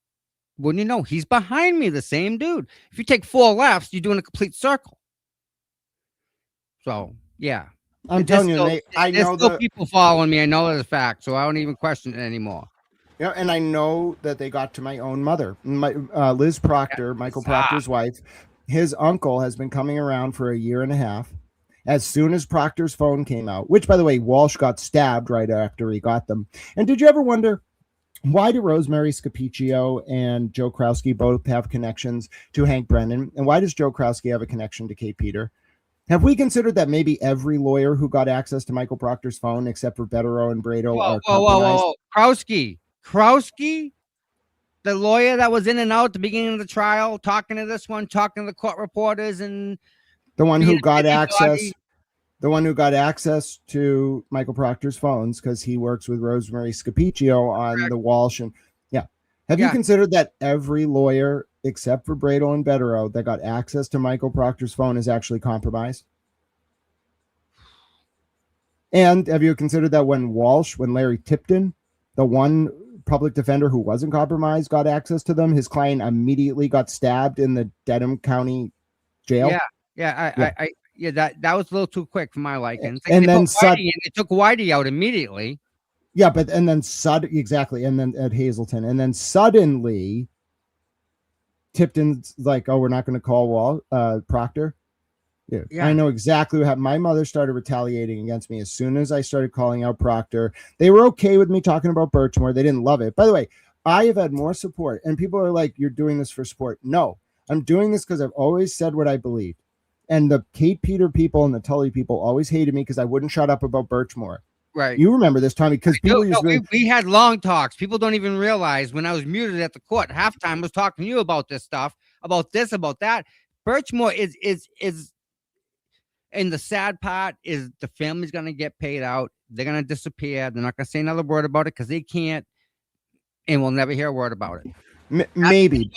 wouldn't you know, he's behind me, the same dude. If you take 4 lefts, you're doing a complete circle. So, yeah. I'm telling you, I know there's people following me. I know that's a fact. So I don't even question it anymore. Yeah, and I know that they got to my own mother. Liz Proctor, Michael Proctor's wife, his uncle has been coming around for a year and a half. as soon as Proctor's phone came out, which, by the way, Walsh got stabbed right after he got them. And did you ever wonder, why do Rosemary Scapiccio and Joe Krowski both have connections to Hank Brennan? And why does Joe Krowski have a connection to Kate Peter? Have we considered that maybe every lawyer who got access to Michael Proctor's phone, except for Betterow and Brado, are compromised? Krowski, the lawyer that was in and out at the beginning of the trial, talking to this one, talking to the court reporters, and the one who got access. The one who got access to Michael Proctor's phones because he works with Rosemary Scapiccio on the Walsh. And have you considered that every lawyer except for Brado and Betterow that got access to Michael Proctor's phone is actually compromised? And have you considered that when Larry Tipton, the one public defender who wasn't compromised, got access to them, his client immediately got stabbed in the Dedham County jail? Yeah, that was a little too quick for my liking. And then they took Whitey out immediately. Yeah, but and then exactly, and then at Hazleton, and then suddenly Tipton's like, "Oh, we're not going to call Proctor." Yeah, I know exactly what happened. My mother started retaliating against me as soon as I started calling out Proctor. They were okay with me talking about Birchmore. They didn't love it. By the way, I have had more support, and people are like, "You're doing this for support." No, I'm doing this because I've always said what I believed. And the Kate Peter people and the Tully people always hated me because I wouldn't shut up about Birchmore. Right. You remember this, Tommy, because people we had long talks. People don't even realize when I was muted at the court, halftime I was talking to you about this stuff, about this, about that. Birchmore is and the sad part is the family's gonna get paid out. They're gonna disappear. They're not gonna say another word about it because they can't, and we'll never hear a word about it. Maybe.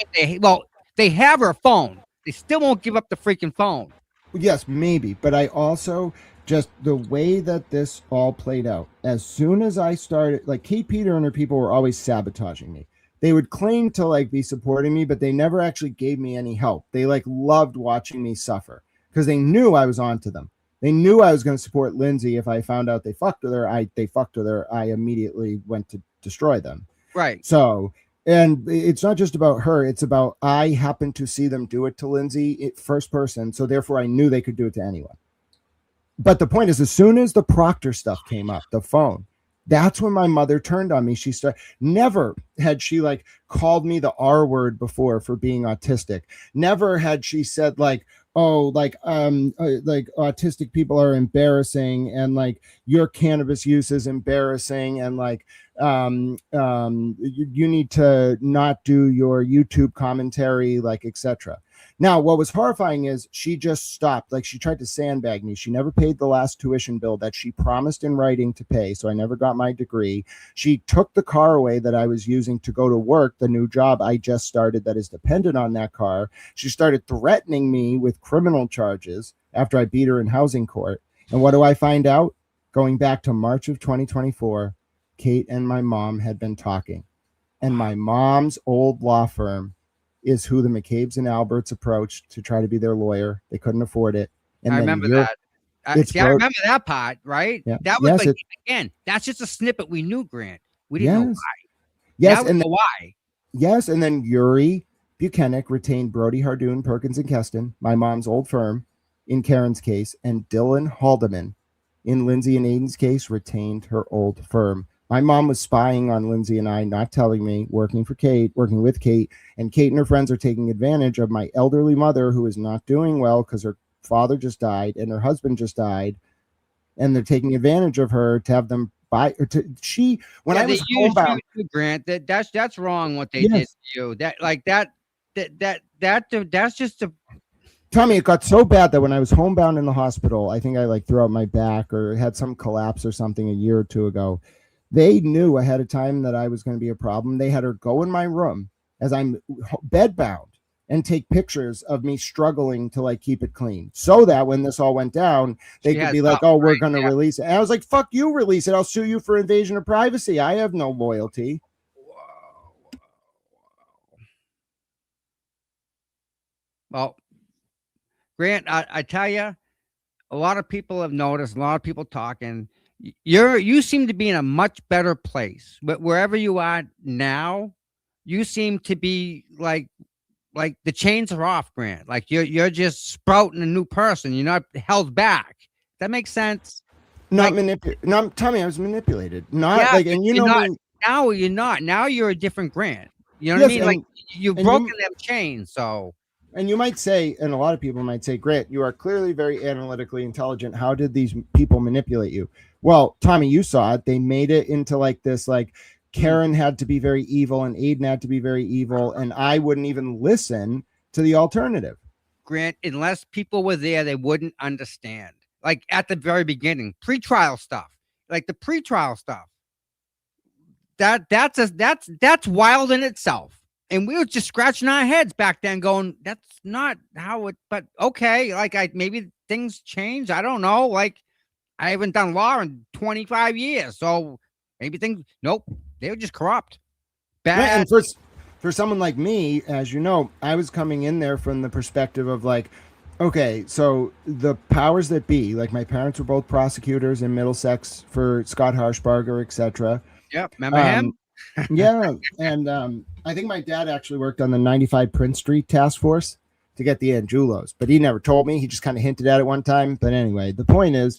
They have her phone. They still won't give up the freaking phone. Yes, maybe. But I also just the way that this all played out, as soon as I started, like Kate Peter and her people were always sabotaging me. They would claim to like be supporting me, but they never actually gave me any help. They like loved watching me suffer because they knew I was onto them. They knew I was going to support Lindsay. If I found out they fucked with her, I immediately went to destroy them. Right. So, and it's not just about her. It's about, I happened to see them do it to Lindsay first person. So therefore I knew they could do it to anyone. But the point is, as soon as the Proctor stuff came up, the phone, that's when my mother turned on me. She started, never had she like called me the R word before for being autistic. Never had she said like, oh, like autistic people are embarrassing and like your cannabis use is embarrassing and like you need to not do your YouTube commentary, like etc. Now, what was horrifying is she just stopped. Like she tried to sandbag me. She never paid the last tuition bill that she promised in writing to pay. So I never got my degree. She took the car away that I was using to go to work, the new job I just started that is dependent on that car. She started threatening me with criminal charges after I beat her in housing court. And what do I find out? Going back to March of 2024, Kate and my mom had been talking. And my mom's old law firm is who the McCabe's and Alberts approached to try to be their lawyer. They couldn't afford it. And I remember that. I remember that part, right? Yeah. That was like, again, that's just a snippet we knew, Grant. We didn't know why. Yes, and why. Yes, and then Yuri Buchanan retained Brody Hardoon, Perkins and Keston, my mom's old firm, in Karen's case, and Dylan Haldeman in Lindsay and Aiden's case retained her old firm. My mom was spying on Lindsay and I, not telling me, working with Kate, and Kate and her friends are taking advantage of my elderly mother who is not doing well because her father just died and her husband just died, and they're taking advantage of her to have them buy. I was homebound, Grant, that's wrong what they did to you. That's just a. Tommy, it got so bad that when I was homebound in the hospital, I think I like threw out my back or had some collapse or something a year or two ago. They knew ahead of time that I was going to be a problem. They had her go in my room as I'm bedbound and take pictures of me struggling to like keep it clean so that when this all went down, they could be like, oh, we're going to release it. And I was like, fuck you, release it. I'll sue you for invasion of privacy. I have no loyalty. Well, Grant, I tell you, a lot of people have noticed, a lot of people talking. You seem to be in a much better place, but wherever you are now, you seem to be like the chains are off, Grant. Like you're just sprouting a new person. You're not held back. That makes sense. Not Like, manipulated. No, Tommy, I was manipulated. Not yeah, like, but and you you're know not me. now. You're not now. You're a different Grant. You know what I Yes, mean? Like you've and broken you them chains. So and you might say, and a lot of people might say, Grant, you are clearly very analytically intelligent. How did these people manipulate you? Well, Tommy, you saw it. They made it into like this, like Karen had to be very evil and Aiden had to be very evil, and I wouldn't even listen to the alternative. Grant, unless people were there, they wouldn't understand. Like at the very beginning, pretrial stuff, like the pretrial stuff. That's wild in itself. And we were just scratching our heads back then, going, "That's not how it." But okay, like maybe things change. I don't know. Like I haven't done law in 25 years, so maybe things. Nope, they were just corrupt, Right, bad. and for someone like me, as you know, I was coming in there from the perspective of like, okay, so the powers that be, like my parents were both prosecutors in Middlesex for Scott Harshbarger, etc. Yep, remember him? Yeah, and I think my dad actually worked on the 95 Prince Street task force to get the Angelos, but he never told me. He just kind of hinted at it one time. But anyway, the point is,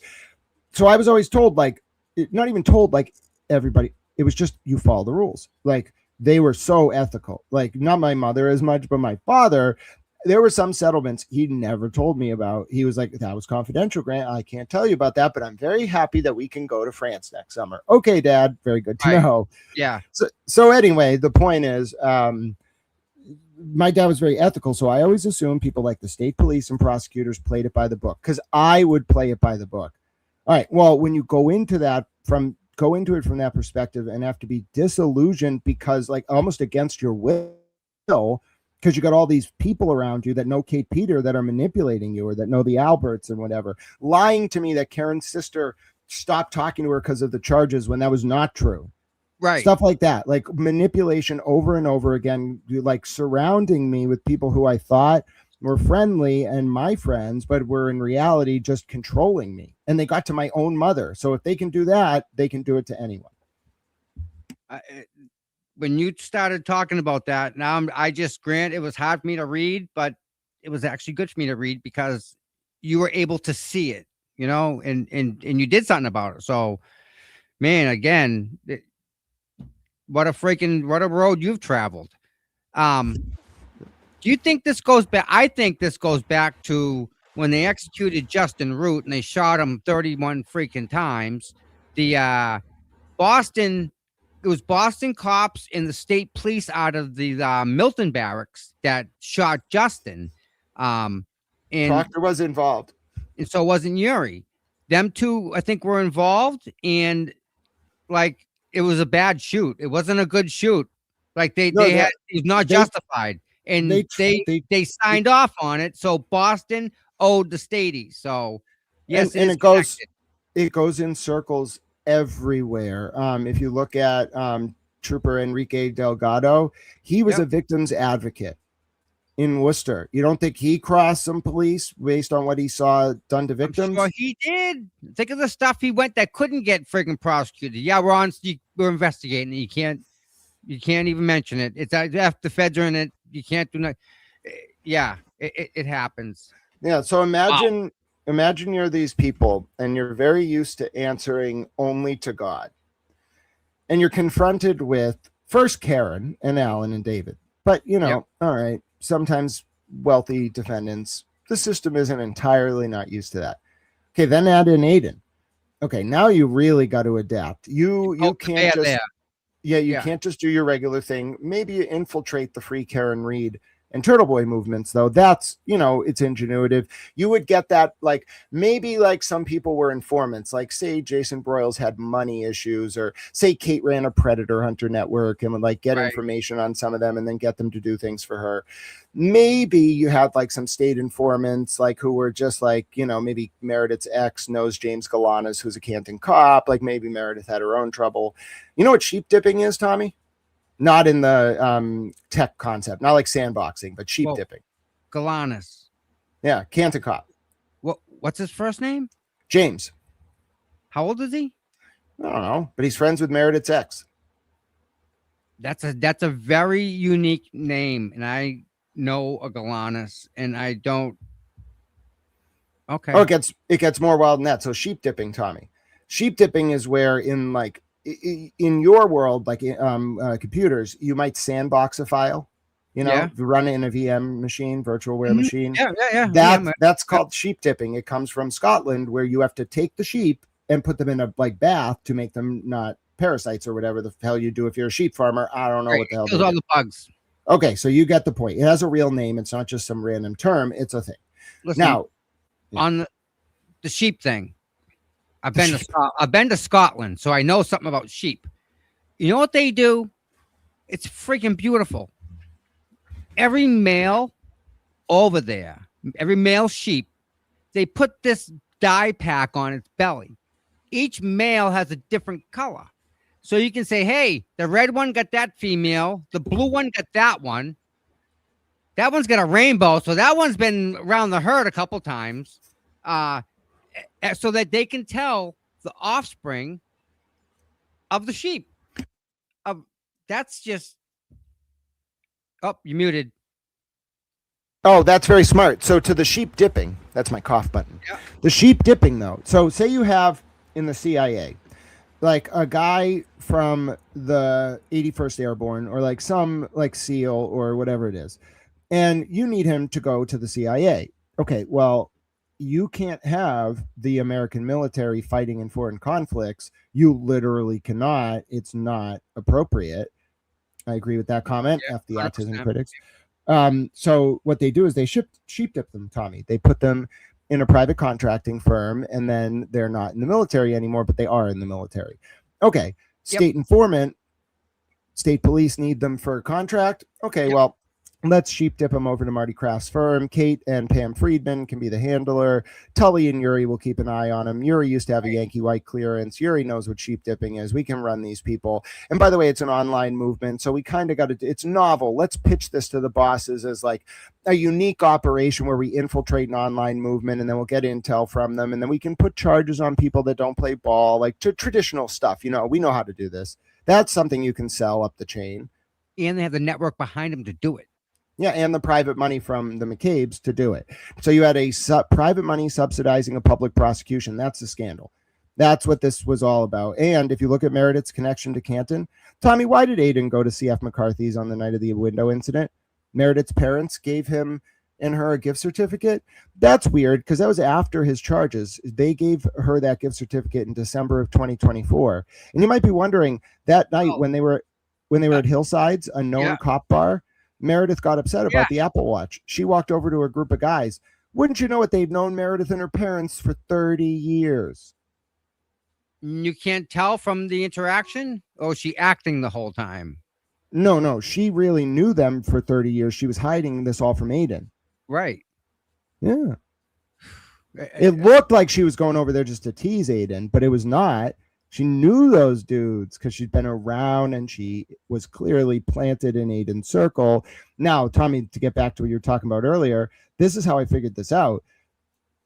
so I was always told, like, not even told, like everybody, it was just you follow the rules. Like they were so ethical. Like not my mother as much, but my father. There were some settlements he never told me about. He was like, that was confidential, Grant. I can't tell you about that, but I'm very happy that we can go to France next summer. Okay, Dad. Very good to Right. know. Yeah. So anyway, the point is, my dad was very ethical. So I always assumed people like the state police and prosecutors played it by the book because I would play it by the book. All right. Well, when you go into it from that perspective and have to be disillusioned because like almost against your will, because you got all these people around you that know Kate Peter that are manipulating you or that know the Alberts and whatever, lying to me that Karen's sister stopped talking to her because of the charges when that was not true. Right. Stuff like that, like manipulation over and over again, like surrounding me with people who I thought were friendly and my friends, but were in reality just controlling me. And they got to my own mother. So if they can do that, they can do it to anyone. When you started talking about that, now Grant, it was hard for me to read, but it was actually good for me to read because you were able to see it, you know, and you did something about it. So, man, again, what a road you've traveled. Do you think this goes back? I think this goes back to when they executed Justin Root and they shot him 31 freaking times. The Boston cops and the state police out of the Milton barracks that shot Justin. And Proctor was involved. And so wasn't Yuri. Them two, I think, were involved. And like, it was a bad shoot. It wasn't a good shoot. Like it was not justified. And they signed off on it. So Boston owed the statey. So yes, and it goes in circles everywhere. If you look at Trooper Enrique Delgado, he was a victim's advocate in Worcester. You don't think he crossed some police based on what he saw done to victims? Well, he did. Think of the stuff he went that couldn't get friggin' prosecuted. Yeah, we're investigating. You can't even mention it. It's after the feds are in it. You can't do nothing. Yeah, it happens. Yeah. So imagine you're these people and you're very used to answering only to God. And you're confronted with first Karen and Alan and David. But, all right, sometimes wealthy defendants, the system isn't entirely not used to that. Okay, then add in Aiden. Okay, now you really got to adapt. You can't just can't just do your regular thing. Maybe you infiltrate the Free Karen Reed and Turtle Boy movements, though. That's, it's ingenuitive. You would get that, like, maybe like some people were informants, like say Jason Broyles had money issues, or say Kate ran a predator hunter network and would like get information on some of them and then get them to do things for her. Maybe you had like some state informants, like who were just like, maybe Meredith's ex knows James Galanis, who's a Canton cop. Like maybe Meredith had her own trouble. You know what sheep dipping is, Tommy? Not in the tech concept, not like sandboxing, but sheep dipping. Galanis. Yeah, Canton cop. What's his first name? James. How old is he? I don't know, but he's friends with Meredith's ex. That's a very unique name, and I know a Galanis, and I don't. Okay. Oh, it gets more wild than that. So sheep dipping, Tommy. Sheep dipping is where in like in your world, like computers, you might sandbox a file. You know, Yeah. run it in a VM machine, virtualware Mhm. machine. Yeah. That's called sheep dipping. It comes from Scotland, where you have to take the sheep and put them in a like bath to make them not parasites or whatever the hell you do if you're a sheep farmer. I don't know Right. what the hell. Kills all the bugs. Okay, so you get the point. It has a real name. It's not just some random term. It's a thing. Listen, Now, on the sheep thing, I've been to Scotland, so I know something about sheep. You know what they do? It's freaking beautiful. Every male over there, every male sheep, they put this dye pack on its belly. Each male has a different color. So you can say, hey, the red one got that female, the blue one got that one. That one's got a rainbow, so that one's been around the herd a couple times. So that they can tell the offspring of the sheep. That's just. Oh, you muted. oh, that's very smart. So to the sheep dipping, that's my cough button. Yeah. The sheep dipping, though. So say you have in the CIA, like a guy from the 81st Airborne or like some like SEAL or whatever it is, and you need him to go to the CIA. Okay, well, you can't have the American military fighting in foreign conflicts. You literally cannot. It's not appropriate. I agree with that comment. Yeah, F the autism 100%. critics. So what they do is they sheep dip them, Tommy. They put them in a private contracting firm, and then they're not in the military anymore, but they are in the military. Okay, state informant, state police need them for a contract. Okay, well, let's sheep dip them over to Marty Kraft's firm. Kate and Pam Friedman can be the handler. Tully and Yuri will keep an eye on him. Yuri used to have a Yankee White clearance. Yuri knows what sheep dipping is. We can run these people. And by the way, it's an online movement, so we kind of got to, it's novel. Let's pitch this to the bosses as like a unique operation where we infiltrate an online movement, and then we'll get intel from them, and then we can put charges on people that don't play ball, like traditional stuff. You know, we know how to do this. That's something you can sell up the chain. And they have the network behind them to do it. Yeah, and the private money from the McCabe's to do it. So you had a private money subsidizing a public prosecution. That's a scandal. That's what this was all about. And if you look at Meredith's connection to Canton, Tommy, why did Aiden go to CF McCarthy's on the night of the window incident? Meredith's parents gave him and her a gift certificate. That's weird because that was after his charges. They gave her that gift certificate in December of 2024. And you might be wondering that night when they were at Hillsides, a known cop bar, Meredith got upset about the Apple Watch. She walked over to a group of guys. Wouldn't you know it? They've known Meredith and her parents for 30 years. You can't tell from the interaction? Or is she acting the whole time? No. She really knew them for 30 years. She was hiding this all from Aiden. Right. Yeah. It looked like she was going over there just to tease Aiden, but it was not. She knew those dudes because she'd been around and she was clearly planted in Aiden's circle. Now, Tommy, to get back to what you were talking about earlier, this is how I figured this out.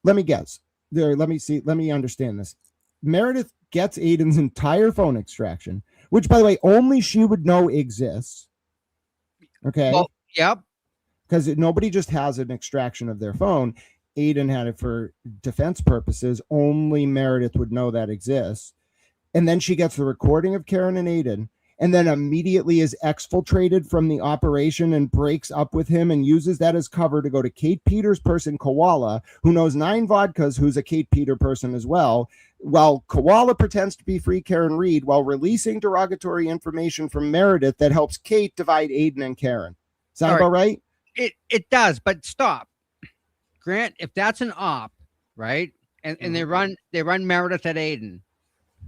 Let me guess. Let me understand this. Meredith gets Aiden's entire phone extraction, which, by the way, only she would know exists. Okay. Well, yep. Because nobody just has an extraction of their phone. Aiden had it for defense purposes. Only Meredith would know that exists. And then she gets the recording of Karen and Aiden, and then immediately is exfiltrated from the operation and breaks up with him and uses that as cover to go to Kate Peters' person, Koala, who knows 9 vodkas, who's a Kate Peter person as well, while Koala pretends to be Free Karen Reed while releasing derogatory information from Meredith that helps Kate divide Aiden and Karen. Sound about right? It does, but stop. Grant, if that's an op, right? And they run Meredith at Aiden,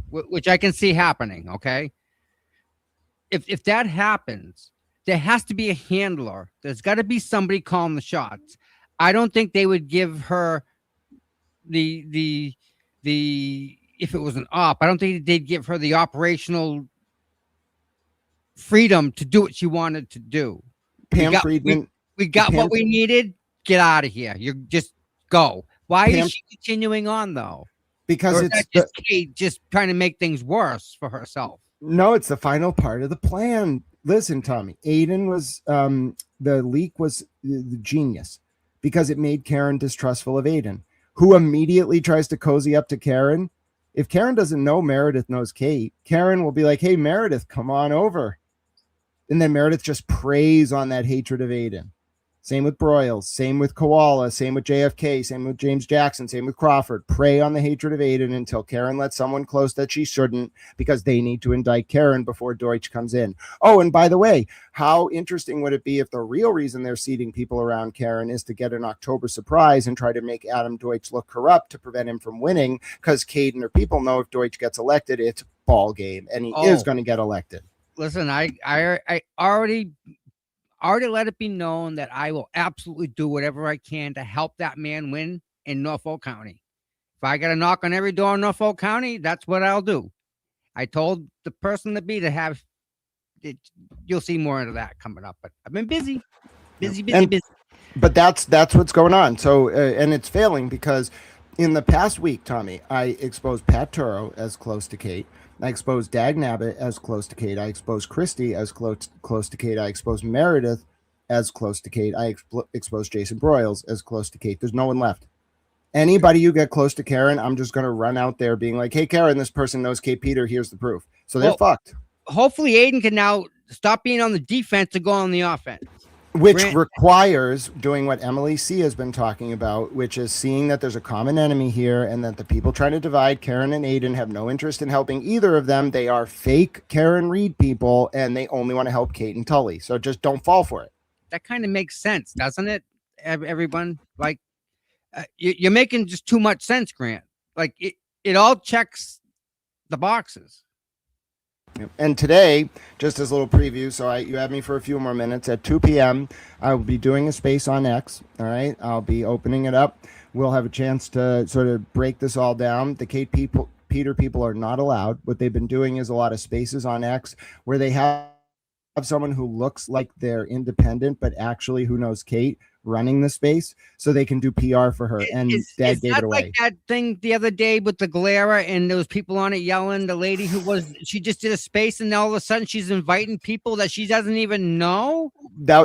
which I can see happening, okay? If that happens, there has to be a handler. There's got to be somebody calling the shots. I don't think they would give her the if it was an op, I don't think they'd give her the operational freedom to do what she wanted to do. Pam Friedman. We got what we needed. Get out of here. You just go. Why is she continuing on though? Because it's Kate just trying to make things worse for herself. No, it's the final part of the plan. Listen, Tommy, Aiden was the leak was the genius because it made Karen distrustful of Aiden, who immediately tries to cozy up to Karen. If Karen doesn't know Meredith knows Kate, Karen will be like, hey, Meredith, come on over. And then Meredith just preys on that hatred of Aiden. Same with Broyles, same with Koala, same with JFK, same with James Jackson, same with Crawford. Prey on the hatred of Aiden until Karen lets someone close that she shouldn't, because they need to indict Karen before Deutsch comes in. Oh, and by the way, how interesting would it be if the real reason they're seating people around Karen is to get an October surprise and try to make Adam Deutsch look corrupt to prevent him from winning, because Cade and her people know if Deutsch gets elected, it's ball game, and he is going to get elected. Listen, I already let it be known that I will absolutely do whatever I can to help that man win in Norfolk County. If I got to knock on every door in Norfolk County, that's what I'll do. I told the person to be to have it. You'll see more of that coming up, but I've been busy. But that's what's going on. So, and it's failing because in the past week, Tommy, I exposed Pat Turo as close to Kate. I exposed Dag Nabbit as close to Kate. I exposed Christy as close to Kate. I exposed Meredith as close to Kate. I exposed Jason Broyles as close to Kate. There's no one left. Anybody you get close to Karen, I'm just going to run out there being like, hey, Karen, this person knows Kate Peter. Here's the proof. So they're fucked. Hopefully Aiden can now stop being on the defense to go on the offense. Which requires doing what Emily C. has been talking about, which is seeing that there's a common enemy here and that the people trying to divide Karen and Aiden have no interest in helping either of them. They are fake Karen Reed people, and they only want to help Kate and Tully. So just don't fall for it. That kind of makes sense, doesn't it, everyone? Like, you're making just too much sense, Grant. Like, it all checks the boxes. And today, just as a little preview, so you have me for a few more minutes. At 2 p.m., I will be doing a space on X. All right, I'll be opening it up. We'll have a chance to sort of break this all down. The Kate Peter people are not allowed. What they've been doing is a lot of spaces on X where they have someone who looks like they're independent, but actually who knows Kate running the space, so they can do PR for her. And Dad gave it away. Like that thing the other day with the Galera, and there was people on it yelling. The lady she just did a space, and all of a sudden she's inviting people that she doesn't even know.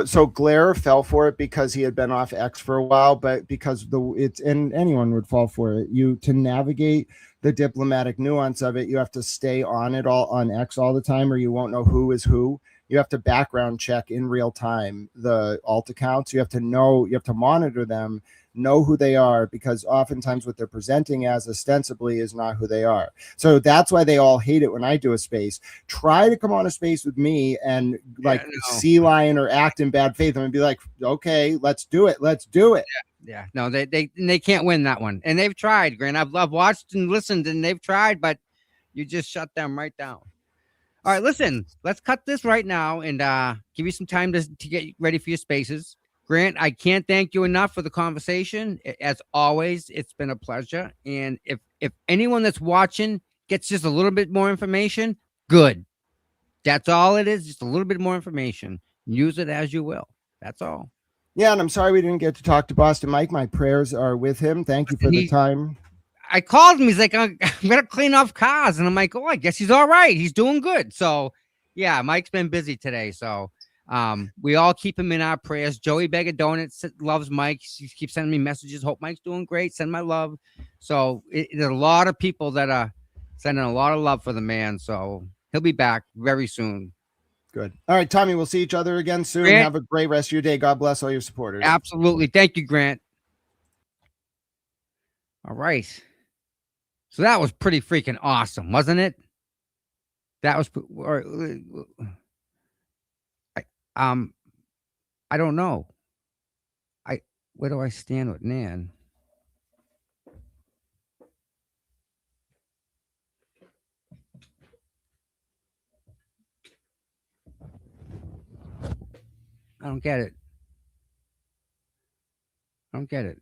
So Glare fell for it because he had been off X for a while, but because and anyone would fall for it. To navigate the diplomatic nuance of it, you have to stay on it all on X all the time, or you won't know who is who. You have to background check in real time the alt accounts. You have to monitor them, know who they are, because oftentimes what they're presenting as ostensibly is not who they are. So that's why they all hate it when I do a space. Try to come on a space with me and sea lion or act in bad faith and be like, okay, let's do it. Yeah. No, they can't win that one. And they've tried, Grant. I've watched and listened, and they've tried, but you just shut them right down. All right, listen, let's cut this right now and give you some time to get ready for your spaces. Grant, I can't thank you enough for the conversation. As always, it's been a pleasure. And if anyone that's watching gets just a little bit more information, good. That's all it is, just a little bit more information. Use it as you will. That's all. Yeah, and I'm sorry we didn't get to talk to Boston Mike. My prayers are with him. Thank you for the time. I called him. He's like, I'm going to clean off cars. And I'm like, oh, I guess he's all right. He's doing good. So, yeah, Mike's been busy today. So we all keep him in our prayers. Joey Bag of Donuts loves Mike. He keeps sending me messages. Hope Mike's doing great. Send my love. So there's a lot of people that are sending a lot of love for the man. So he'll be back very soon. Good. All right, Tommy, we'll see each other again soon. Grant, have a great rest of your day. God bless all your supporters. Absolutely. Thank you, Grant. All right. So that was pretty freaking awesome, wasn't it? That was, I don't know. Where do I stand with Nan? I don't get it.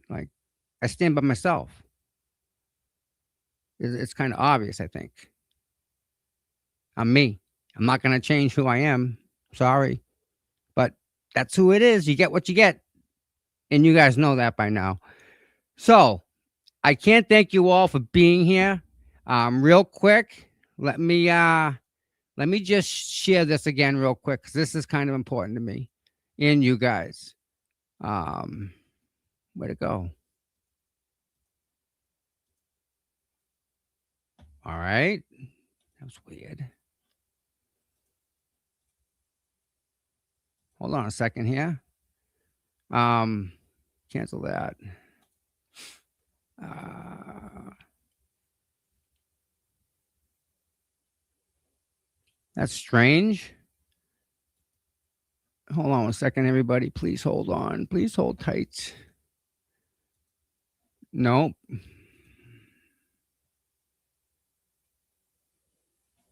Like, I stand by myself. It's kind of obvious, I think. I'm me. I'm not going to change who I am. Sorry. But that's who it is. You get what you get. And you guys know that by now. So I can't thank you all for being here. Real quick, let me just share this again real quick, because this is kind of important to me and you guys. Where'd it go? All right. That was weird. Hold on a second here. Cancel that. That's strange. Hold on a second, everybody. Please hold on. Please hold tight. Nope.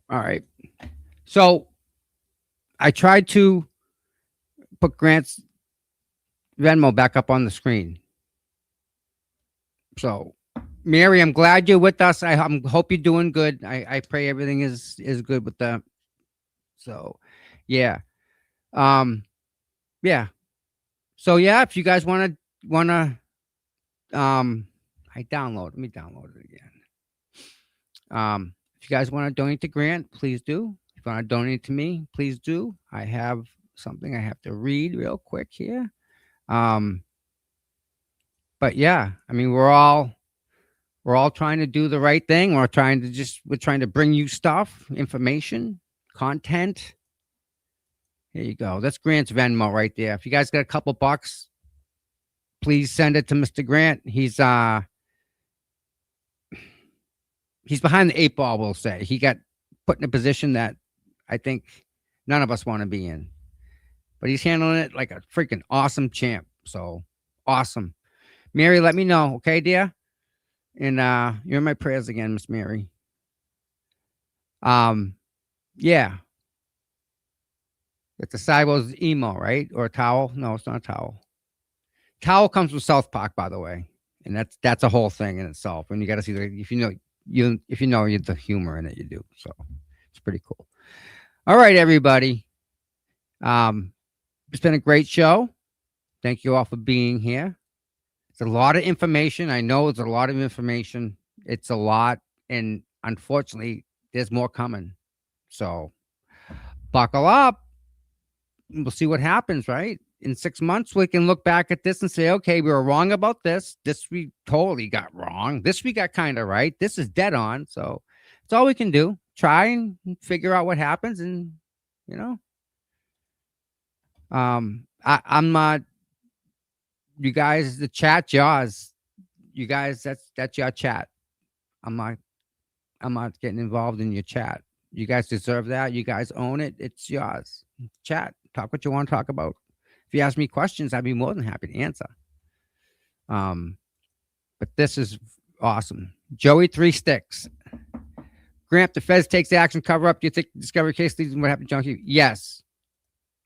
All right. So I tried to put Grant's Venmo back up on the screen. So, Mary, I'm glad you're with us. I hope you're doing good. I pray everything is good with that. So, yeah. Yeah. So yeah, if you guys wanna I download. Let me download it again. If you guys want to donate to Grant, please do. If you want to donate to me, please do. I have something I have to read real quick here. But yeah, I mean, we're all trying to do the right thing. We're trying to bring you stuff, information, content. Here you go. That's Grant's Venmo right there. If you guys got a couple bucks, please send it to Mr. Grant. He's behind the eight ball, we'll say. He got put in a position that I think none of us want to be in. But he's handling it like a freaking awesome champ. So awesome. Mary, let me know, okay, dear? And you're in my prayers again, Miss Mary. Yeah. It's a Cybo's emo, right? Or a towel? No, it's not a towel. Towel comes from South Park, by the way. And that's a whole thing in itself. And you got to see if you know the humor in it, you do. So it's pretty cool. All right, everybody. It's been a great show. Thank you all for being here. It's a lot of information. I know it's a lot of information. It's a lot. And unfortunately, there's more coming. So buckle up. We'll see what happens, right? In 6 months, we can look back at this and say, okay, we were wrong about this. This we totally got wrong. This we got kind of right. This is dead on. So it's all we can do. Try and figure out what happens. And, I'm not, you guys, the chat, yours. You guys, that's your chat. I'm not getting involved in your chat. You guys deserve that. You guys own it. It's yours. Chat. Talk what you want to talk about. If you ask me questions, I'd be more than happy to answer. But this is awesome. Joey 3 Sticks. Grant, the feds takes action, cover up. Do you think the discovery case leads to what happened to John Q? Yes.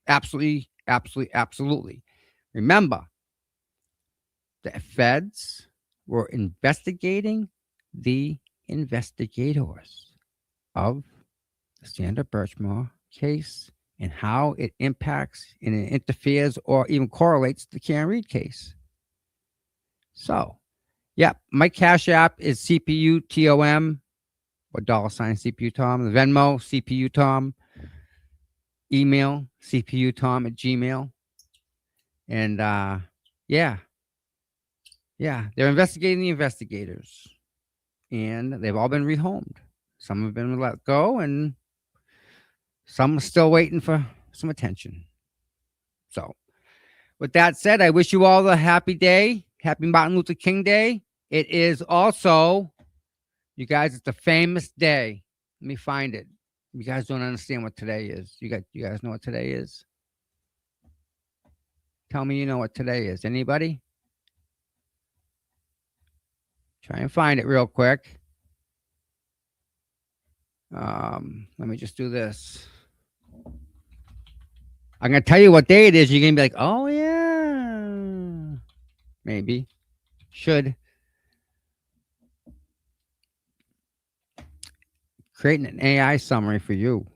Absolutely, absolutely, absolutely. Remember, the feds were investigating the investigators of the Sandra Birchmore case and how it impacts and it interferes or even correlates the Karen Read case. So, yeah, my Cash App is CPU TOM or $ CPU Tom. The Venmo, CPU Tom. Email, CPU Tom at Gmail. And yeah, they're investigating the investigators. And they've all been rehomed. Some have been let go and some are still waiting for some attention. So, with that said, I wish you all a happy day. Happy Martin Luther King Day. It is also, you guys, it's a famous day. Let me find it. You guys don't understand what today is. You guys know what today is? Tell me you know what today is. Anybody? Try and find it real quick. Let me just do this. I'm going to tell you what day it is. You're going to be like, oh, yeah. Maybe. Should. Creating an AI summary for you.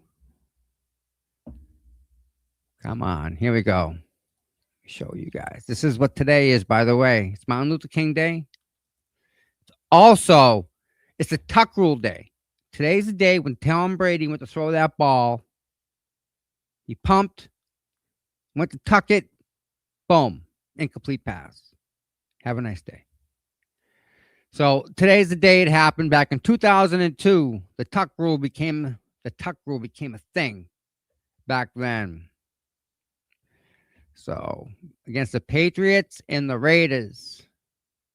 Come on. Here we go. Show you guys. This is what today is, by the way. It's Martin Luther King Day. Also, it's the tuck rule day. Today's the day when Tom Brady went to throw that ball. He pumped, went to tuck it, boom, incomplete pass. Have a nice day. So today's the day it happened. Back in 2002, the tuck rule became a thing back then. So against the Patriots and the Raiders,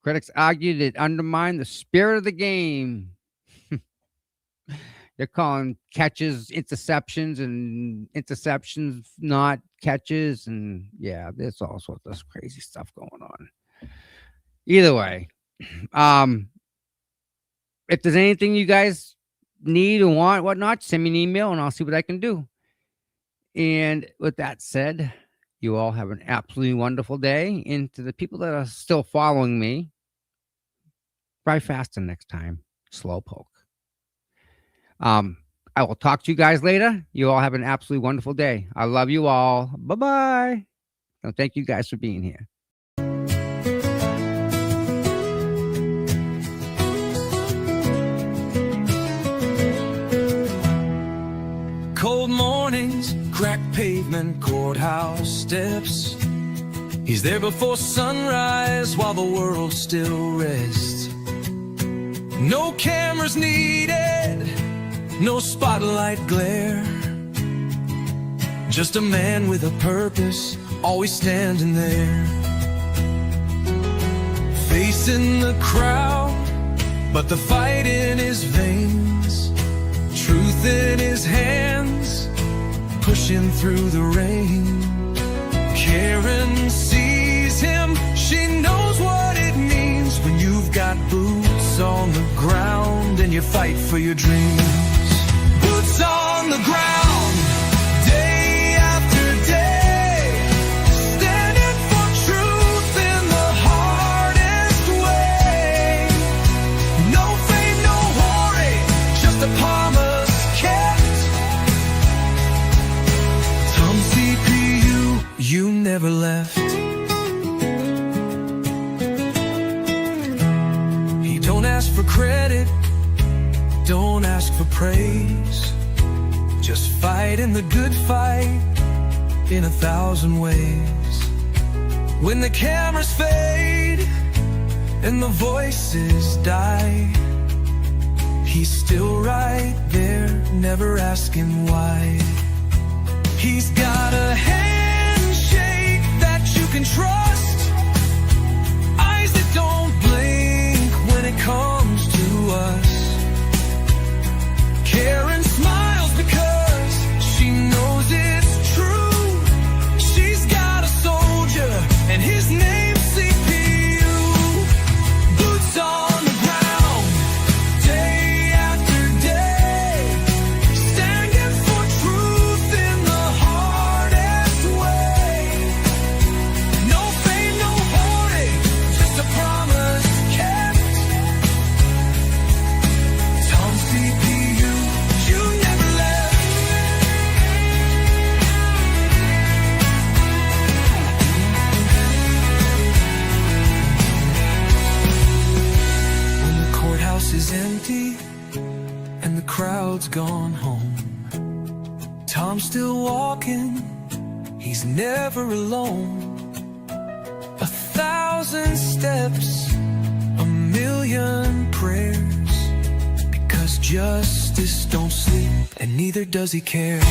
critics argued it undermined the spirit of the game. They're calling catches interceptions and interceptions not catches, and yeah, there's all sorts of crazy stuff going on. Either way, if there's anything you guys need or want, whatnot, send me an email and I'll see what I can do. And with that said, you all have an absolutely wonderful day. And to the people that are still following me, try faster next time. Slow poke. I will talk to you guys later. You all have an absolutely wonderful day. I love you all. Bye-bye. And thank you guys for being here. Cold mornings, cracked pavement, courthouse steps. He's there before sunrise while the world still rests. No cameras needed, no spotlight glare. Just a man with a purpose, always standing there. Facing the crowd, but the fight in his veins. Truth in his hands, pushing through the rain. Karen sees him, she knows what it means when you've got boots on the ground and you fight for your dreams. Boots on the ground, day after day, standing for truth in the hardest way. No fame, no glory, just a promise kept. Tom CPU, you never left. He don't ask for credit, don't ask for praise. Just fight in the good fight in 1,000 ways. When the cameras fade and the voices die, he's still right there, never asking why. He's got a handshake that you can trust, eyes that don't blink when it comes to us. Karen smiles because she knows it's true. She's got a soldier and his name's CPU. Boots on the ground, day after day, standing for truth in the hardest way. No fame, no glory, just a promise kept. Tom CPU, you never left. When the courthouse is empty and the crowd's gone home, Tom's still walking, he's never alone. 1,000 steps, a million prayers, because justice don't sleep and neither does he care.